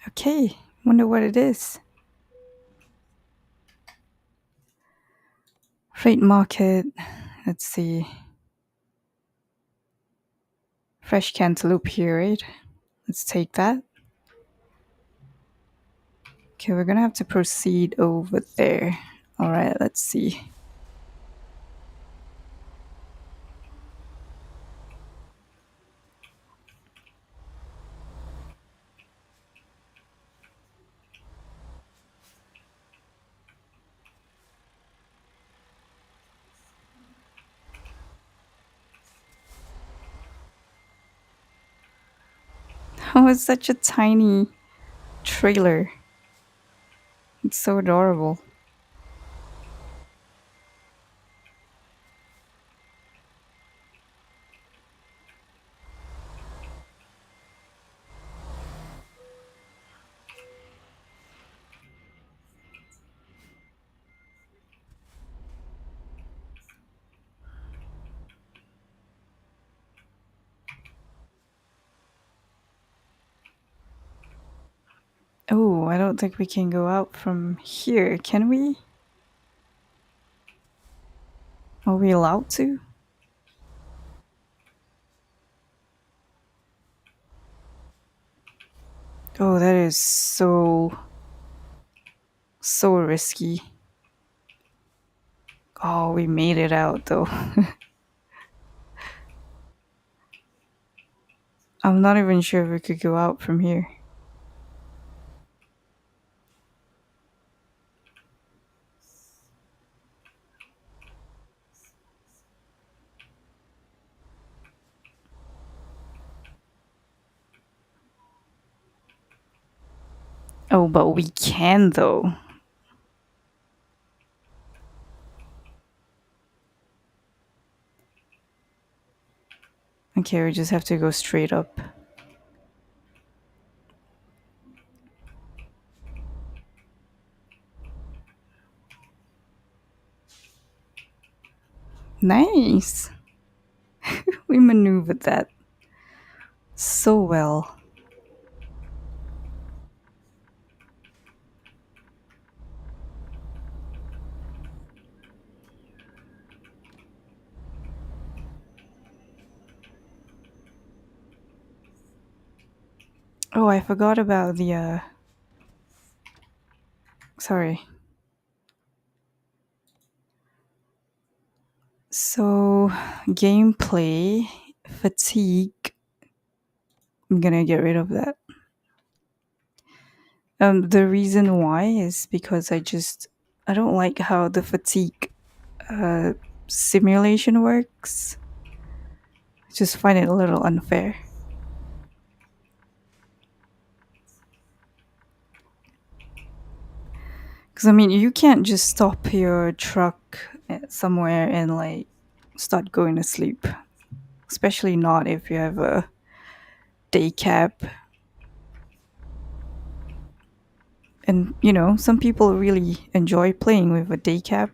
Okay, wonder what it is. Freight market. Let's see. Fresh cantaloupe here, right? Let's take that. Okay, we're gonna have to proceed over there. Alright, let's see. Oh, it's such a tiny trailer. It's so adorable. Oh, I don't think we can go out from here, can we? Are we allowed to? Oh, that is so risky. Oh, we made it out though. I'm not even sure if we could go out from here. Oh, but we can though. Okay, we just have to go straight up. Nice. We maneuvered that so well. Oh, I forgot about the sorry. So, gameplay fatigue. I'm gonna get rid of that. The reason why is because I don't like how the fatigue uh, simulation works. I just find it a little unfair. Because I mean, you can't just stop your truck somewhere and like start going to sleep, especially not if you have a day cab. And you know, some people really enjoy playing with a day cab.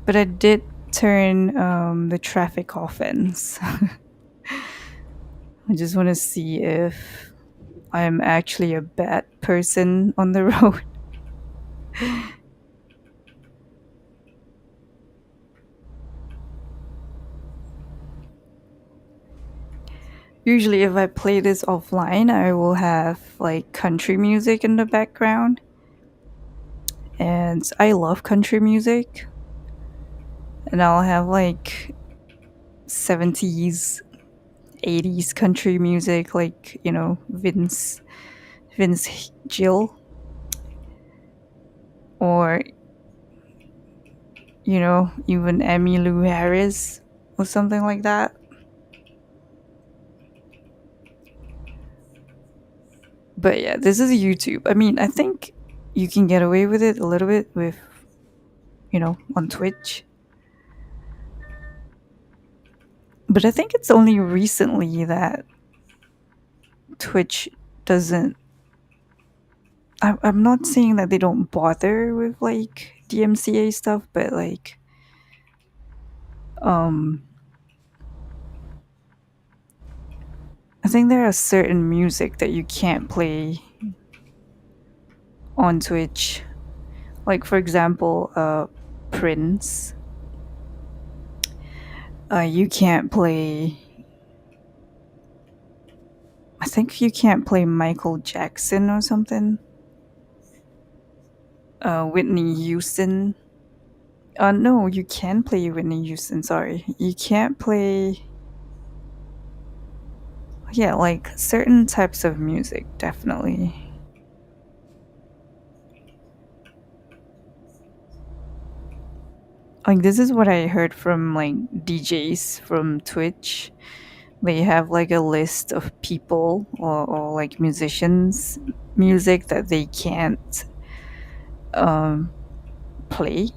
But I did turn the traffic offense. I just want to see if I'm actually a bad person on the road. Usually, if I play this offline, I will have like country music in the background. And I love country music. And I'll have like 70s, 80s country music, like, you know, Vince Gill, or, you know, even Emmylou Harris or something like that. But yeah, this is YouTube. I mean, I think you can get away with it a little bit with, you know, on Twitch. But I think it's only recently that Twitch doesn't. I'm not saying that they don't bother with like DMCA stuff, but like, um, I think there are certain music that you can't play on Twitch. Like for example, Prince. You can't play. I think you can't play Michael Jackson or something. Whitney Houston. No, you can play Whitney Houston. Sorry, you can't play. Yeah, like certain types of music, definitely. Like this is what I heard from like DJs from Twitch. They have like a list of people or like musicians music that they can't um play.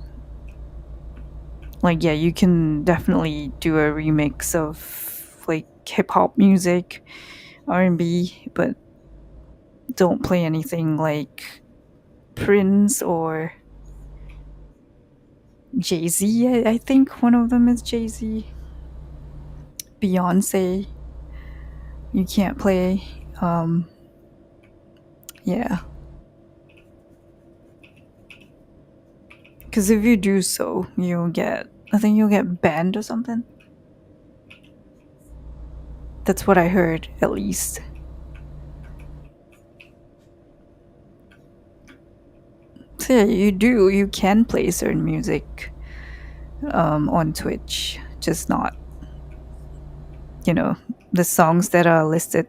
Like yeah, you can definitely do a remix of like hip hop music, R&B, but Don't play anything like Prince or Jay Z. I think one of them is Jay Z. Beyonce. You can't play. Um, yeah. Because if you do so, you'll get. I think you'll get banned or something. That's what I heard, at least. So yeah, you do. You can play certain music on Twitch, just not, you know, the songs that are listed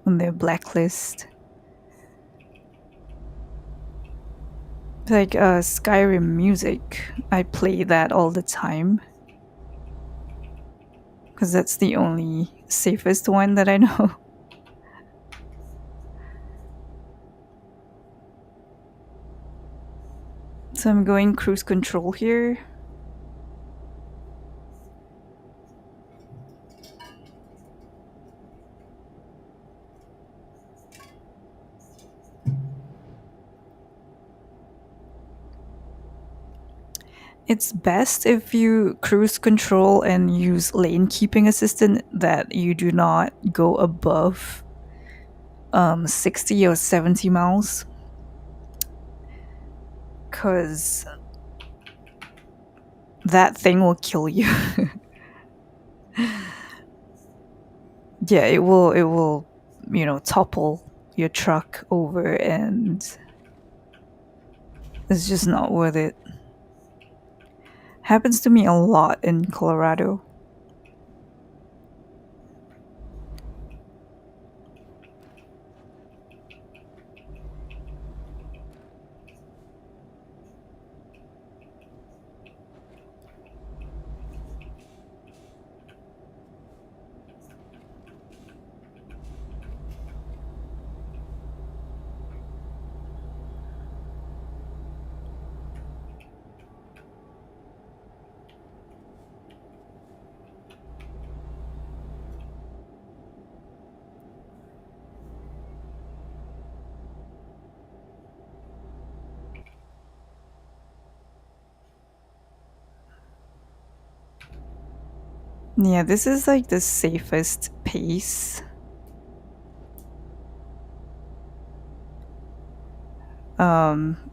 on their blacklist. Like Skyrim music, I play that all the time because that's the only safest one that I know. So I'm going cruise control here. It's best if you cruise control and use lane keeping assistant that you do not go above 60 or 70 miles. Because that thing will kill you. Yeah, it will, topple your truck over, and it's just not worth it. Happens to me a lot in Colorado. Yeah, this is like the safest pace.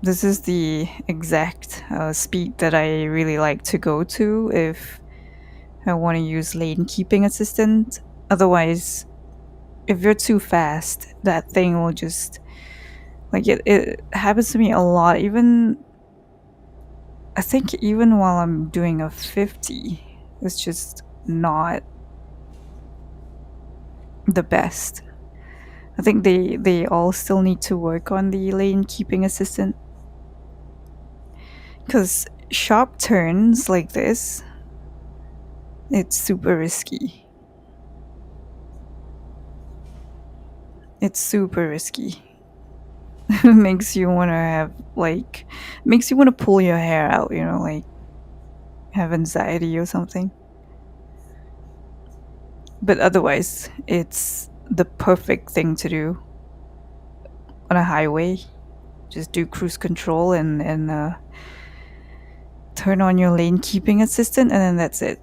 This is the exact speed that I really like to go to if I want to use lane keeping assistant. Otherwise, if you're too fast, that thing will just like it happens to me a lot. Even I think even while I'm doing a 50, it's just not the best. I think they all still need to work on the lane keeping assistant because sharp turns like this, it's super risky. It's super risky. Makes you want to have like makes you want to pull your hair out, like have anxiety or something. But otherwise, it's the perfect thing to do on a highway. Just do cruise control and turn on your lane keeping assistant, and then that's it.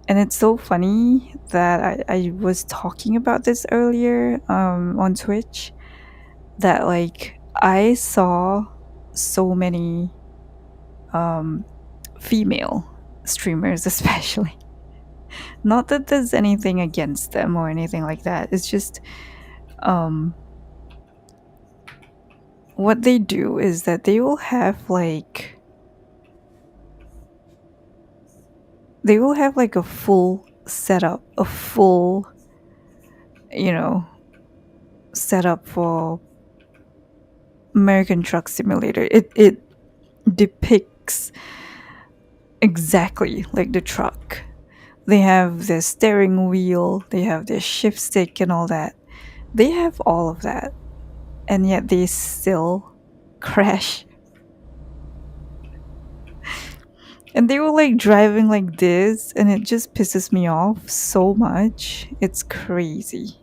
And it's so funny that I was talking about this earlier on Twitch, that like I saw so many female streamers, especially. Not that there's anything against them or anything like that. It's just um, what they do is that they will have like a full setup, a full, you know, setup for American Truck Simulator. It depicts exactly like the truck. They have their steering wheel, they have their shift stick and all that. They have all of that, and yet they still crash. And they were like driving like this, and it just pisses me off so much. It's crazy.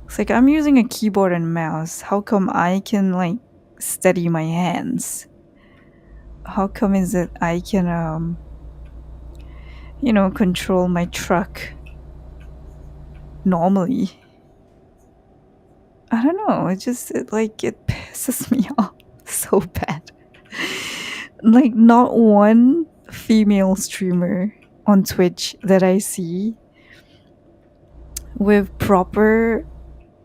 It's like I'm using a keyboard and mouse. How come I can like steady my hands? How come is it I can control my truck normally? I don't know. It pisses me off so bad. Like not one female streamer on Twitch that I see with proper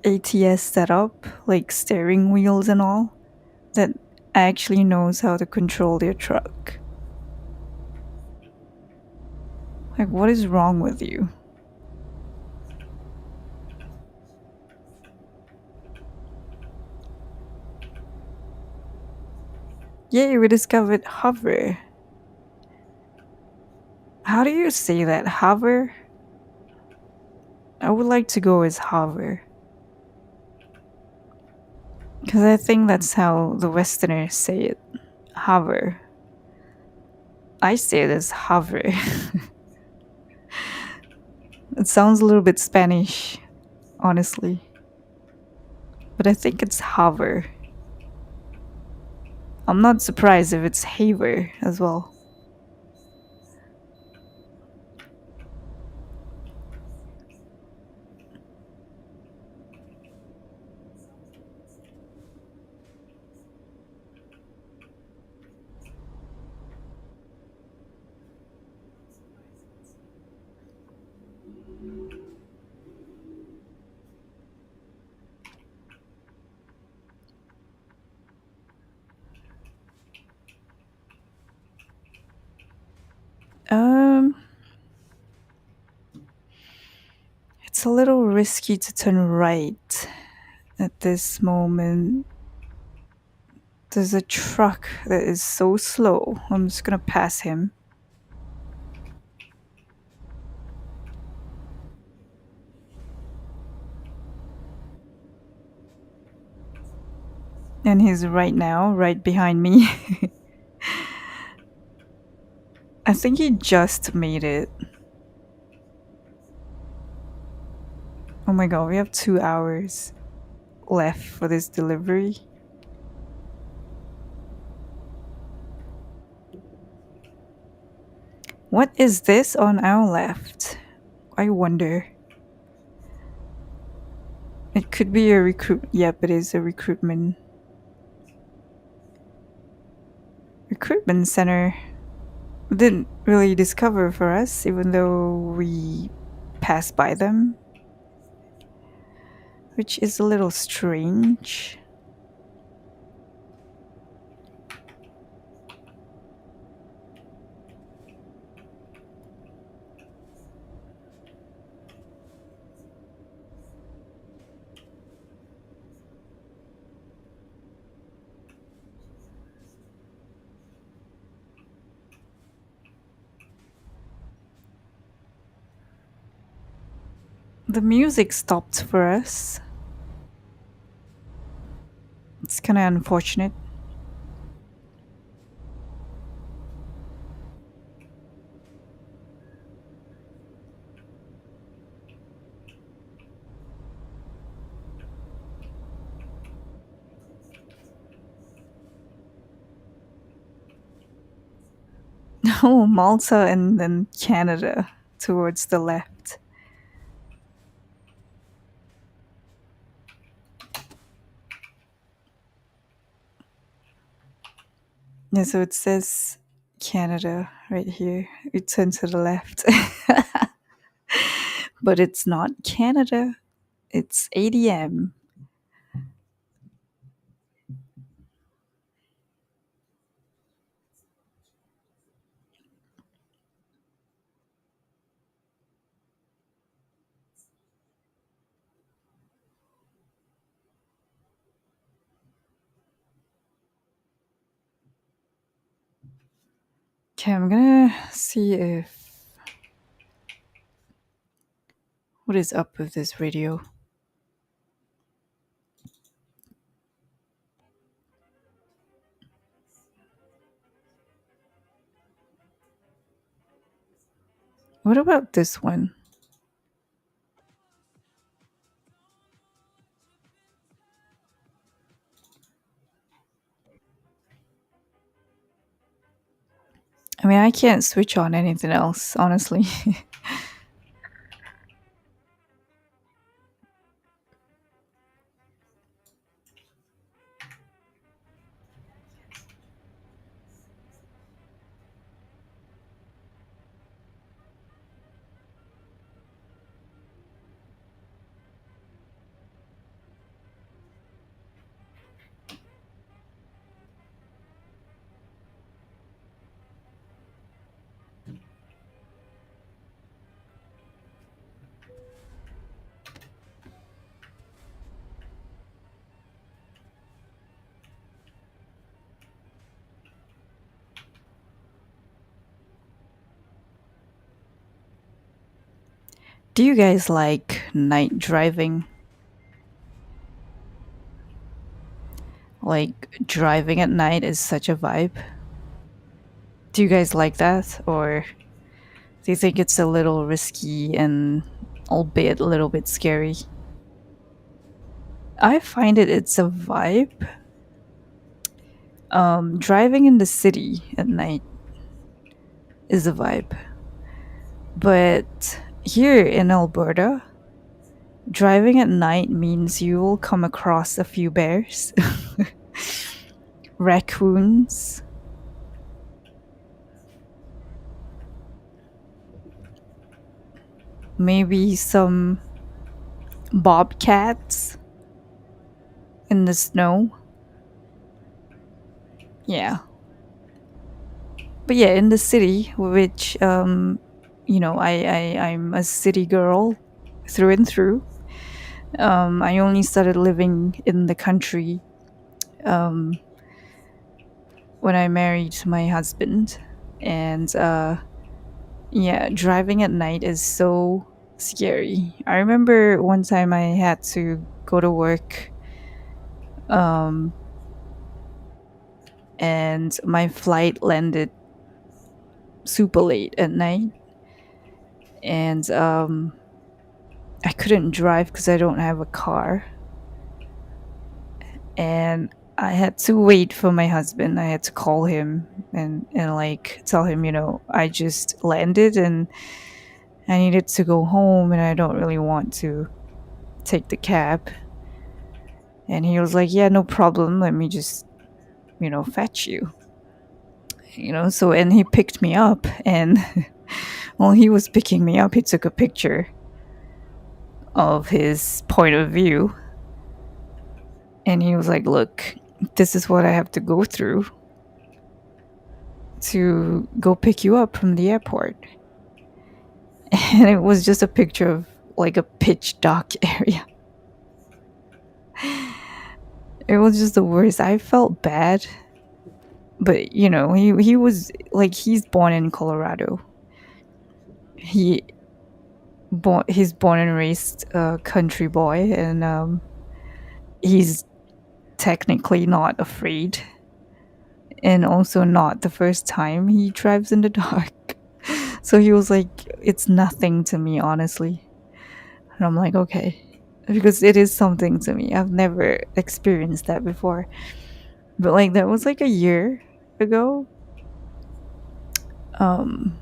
ATS setup, like steering wheels and all, that actually knows how to control their truck. Like, what is wrong with you? Yay, we discovered hover. How do you say that? Hover? I would like to go as hover. Because I think that's how the Westerners say it. Hover. I say it as hover. It sounds a little bit Spanish, honestly. But I think it's hover. I'm not surprised if it's haver as well. Um, it's a little risky to turn right at this moment. There's a truck that is so slow. I'm just gonna pass him. And he's right now, right behind me. I think he just made it. Oh my god, we have 2 hours left for this delivery. What is this on our left? I wonder. It could be a recruit. Yep, it is a recruitment center. Didn't really discover for us, even though we passed by them, which is a little strange. The music stopped for us. It's kind of unfortunate. Oh, Malta and then Canada towards the left. Yeah, so it says Canada right here. We turn to the left. But it's not Canada, it's ADM. Okay, I'm gonna see if. What is up with this radio? What about this one? I mean, I can't switch on anything else, honestly. Do you guys like night driving? Like, driving at night is such a vibe. Do you guys like that? Or do you think it's a little risky and albeit a little bit scary? I find it's a vibe. Driving in the city at night is a vibe. But here in Alberta, driving at night means you will come across a few bears, raccoons, maybe some bobcats in the snow. Yeah. But yeah, in the city, which I'm a city girl through and through. I only started living in the country um, when I married my husband, and yeah, driving at night is so scary. I remember one time I had to go to work, um, and my flight landed super late at night, and I couldn't drive because I don't have a car, and I had to wait for my husband. I had to call him and like tell him, I just landed and I needed to go home and I don't really want to take the cab. And he was like, "Yeah, no problem. Let me just, fetch you." So and he picked me up and while he was picking me up, he took a picture of his point of view and he was like, "Look, this is what I have to go through to go pick you up from the airport." And it was just a picture of like a pitch dark area. It was just the worst. I felt bad, but he was like he's born in Colorado. He he's born and raised a country boy, and he's technically not afraid, and also not the first time he drives in the dark. So he was like, "It's nothing to me, honestly." And I'm like, "Okay." Because it is something to me. I've never experienced that before. But like that was like a year ago. Um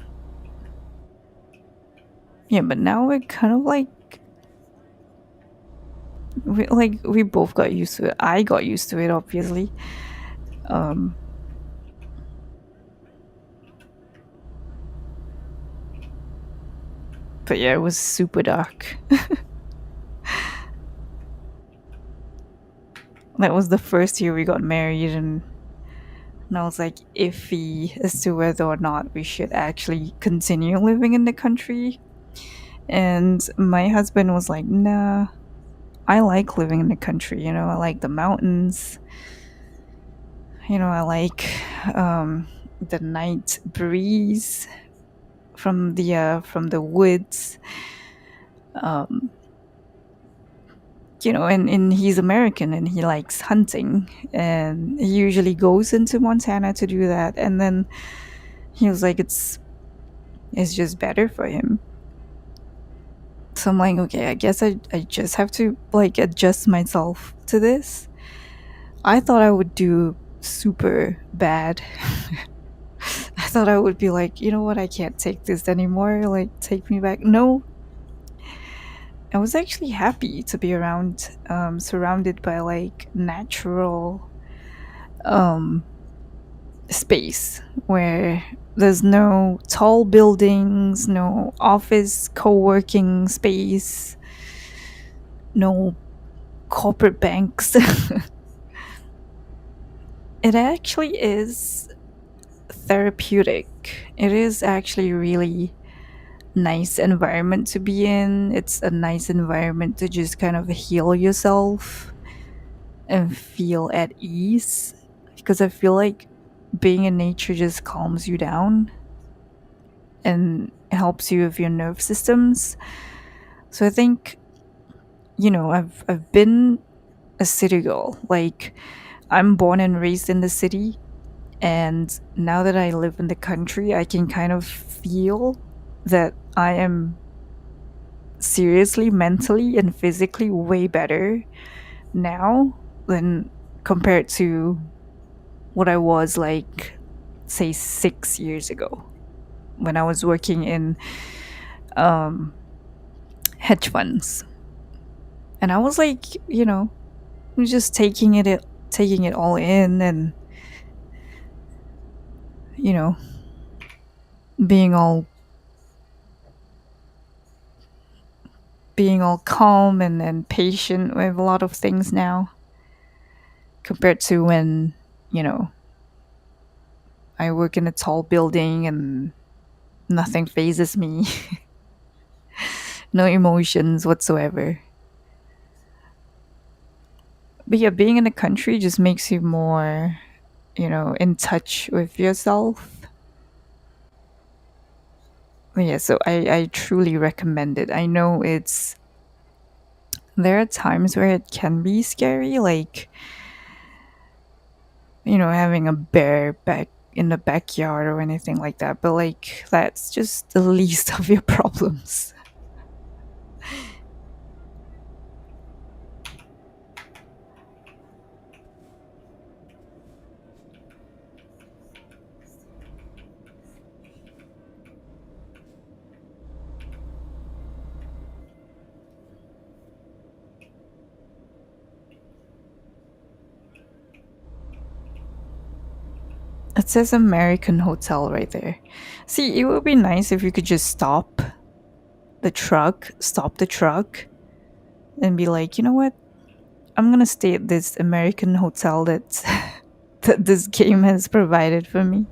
yeah, but now we're kind of we both got used to it. I got used to it obviously. Um but yeah, it was super dark. That was the first year we got married and I was like iffy as to whether or not we should actually continue living in the country. And my husband was like, "Nah, I like living in the country, I like the mountains. I like the night breeze from the woods. Um, and he's American and he likes hunting and he usually goes into Montana to do that. And then he was like, it's just better for him. So I'm like, okay, I guess I just have to like adjust myself to this. I thought I would do super bad at thought I would be like, you know what, I can't take this anymore. Like, take me back. No, I was actually happy to be around, surrounded by like natural um, space where there's no tall buildings, no office co working space, no corporate banks. It actually is therapeutic. It is actually really nice environment to be in. It's a nice environment to just kind of heal yourself and feel at ease, because I feel like being in nature just calms you down and helps you with your nerve systems. So I think, I've been a city girl. Like, I'm born and raised in the city, and now that I live in the country, I can kind of feel that I am seriously, mentally, and physically way better now than compared to what I was like, say, 6 years ago when I was working in um, hedge funds. And I was like, just taking it all in, and you know, being all being all calm and patient with a lot of things now compared to when, you know, I work in a tall building and nothing phases me, no emotions whatsoever. But yeah, being in the country just makes you more, in touch with yourself. But yeah, so I truly recommend it. I know there are times where it can be scary, like, having a bear back in the backyard or anything like that. But like, that's just the least of your problems. It says American Hotel right there. See, it would be nice if you could just stop the truck, and be like, you know what? I'm gonna stay at this American hotel that that this game has provided for me.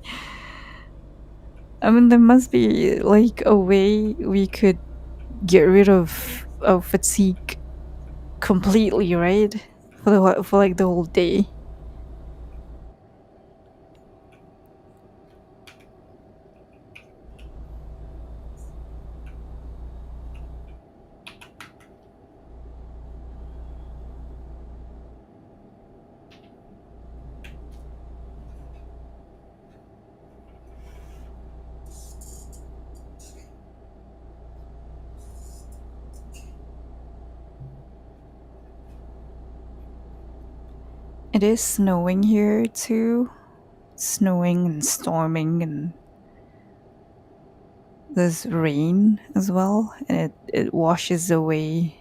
I mean, there must be like a way we could get rid of fatigue completely, right? For like the whole day. It is snowing here too. Snowing and storming, and there's rain as well, and it washes away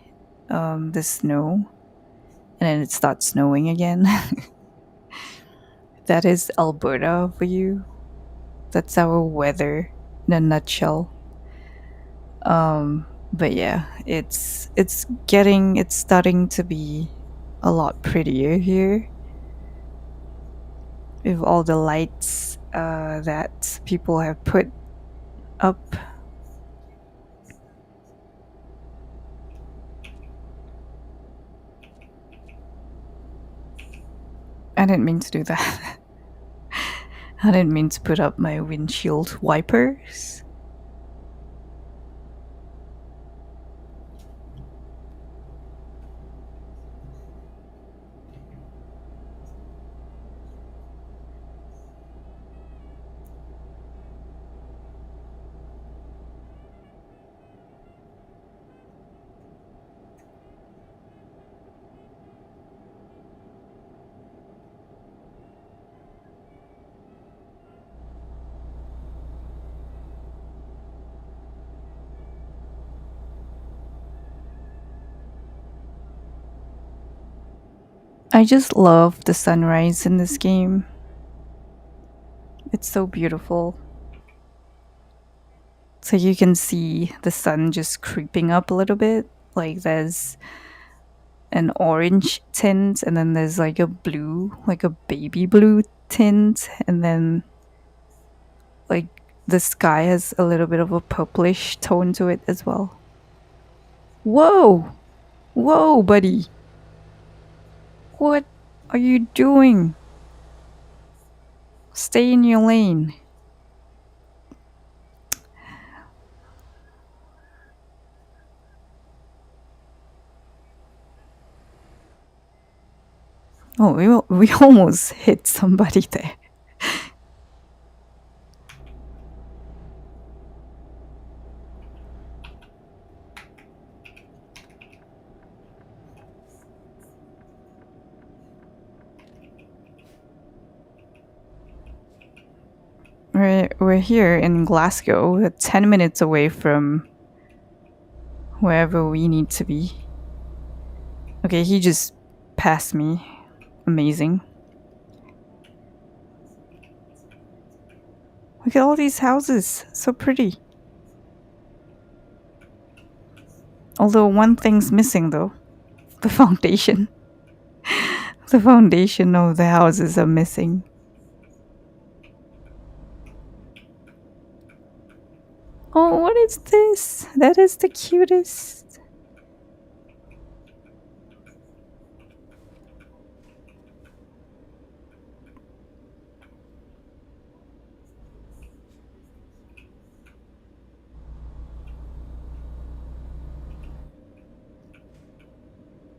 the snow, and then it starts snowing again. That is Alberta for you. That's our weather in a nutshell. But yeah, it's starting to be a lot prettier here with all the lights that people have put up. I didn't mean to do that. I didn't mean to put up my windshield wipers. I just love the sunrise in this game. It's so beautiful. So you can see the sun just creeping up a little bit. Like there's an orange tint, and then there's like a blue, like a baby blue tint, and then like the sky has a little bit of a purplish tone to it as well. Whoa! Whoa, buddy! What are you doing? Stay in your lane. Oh, we almost hit somebody there. We're here in Glasgow, 10 minutes away from wherever we need to be. Okay, he just passed me. Amazing. Look at all these houses. So pretty. Although one thing's missing though. The foundation. The foundation of the houses are missing. Oh, what is this? That is the cutest.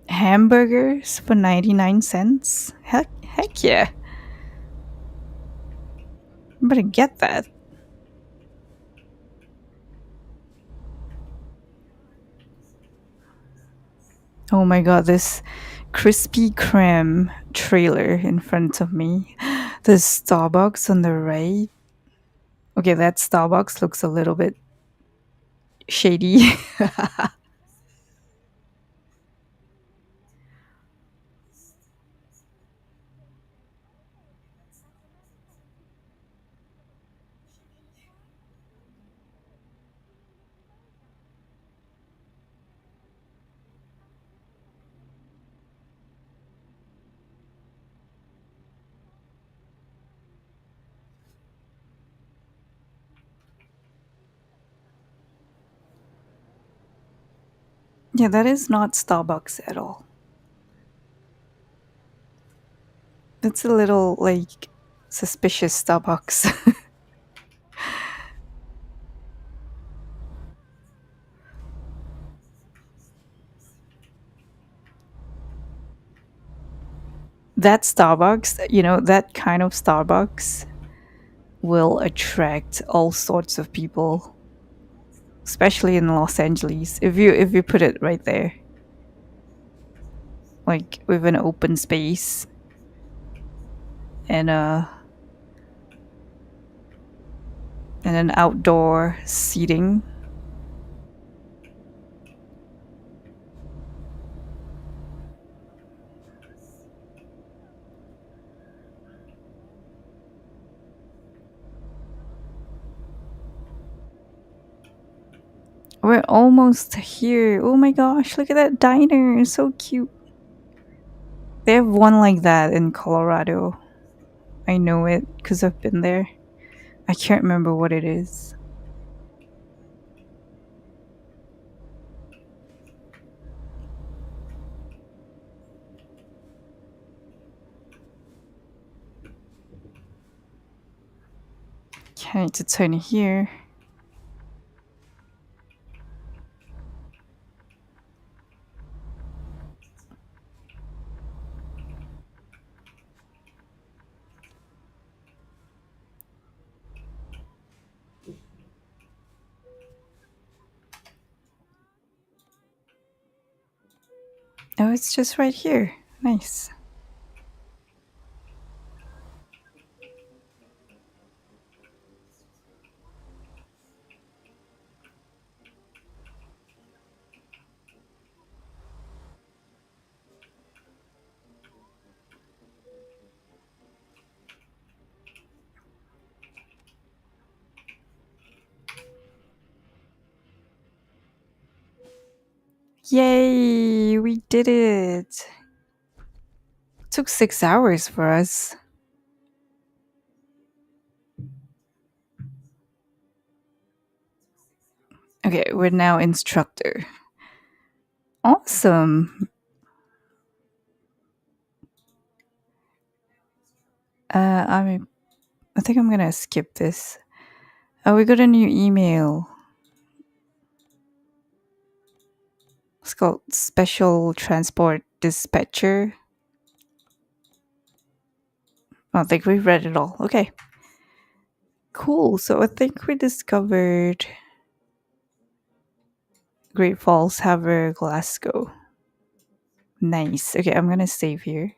Hamburgers for 99 cents? Heck yeah. I better get that. Oh my god, this Krispy Kreme trailer in front of me. The Starbucks on the right. Okay, that Starbucks looks a little bit shady. Yeah, that is not Starbucks at all. It's a little like suspicious Starbucks. That Starbucks, that kind of Starbucks will attract all sorts of people, especially in Los Angeles. If you put it right there, like with an open space and an outdoor seating. We're almost here. Oh my gosh, look at that diner. It's so cute. They have one like that in Colorado. I know it because I've been there. I can't remember what it is. Okay, I need to turn here. Oh, it's just right here. Nice. Yay! We did it. Took 6 hours for us. Okay, we're now instructor. Awesome. I think I'm gonna skip this. Oh, we got a new email. It's called Special Transport Dispatcher. I don't think we've read it all. Okay. Cool. So I think we discovered Great Falls, Havre, Glasgow. Nice. Okay, I'm gonna save here.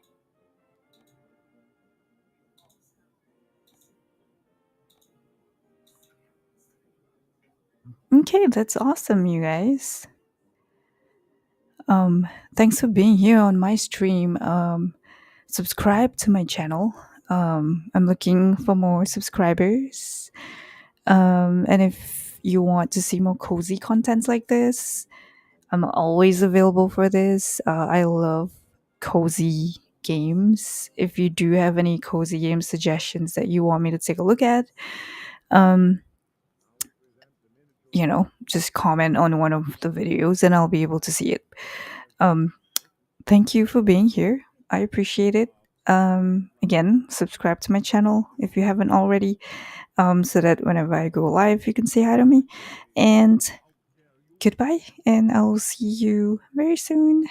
Okay, that's awesome, you guys. Thanks for being here on my stream. Subscribe to my channel. I'm looking for more subscribers. And if you want to see more cozy contents like this, I'm always available for this. I love cozy games. If you do have any cozy game suggestions that you want me to take a look at, um, just comment on one of the videos and I'll be able to see it. Um, Thank you for being here. I appreciate it. Again, subscribe to my channel if you haven't already, so that whenever I go live, you can say hi to me. And goodbye, and I'll see you very soon.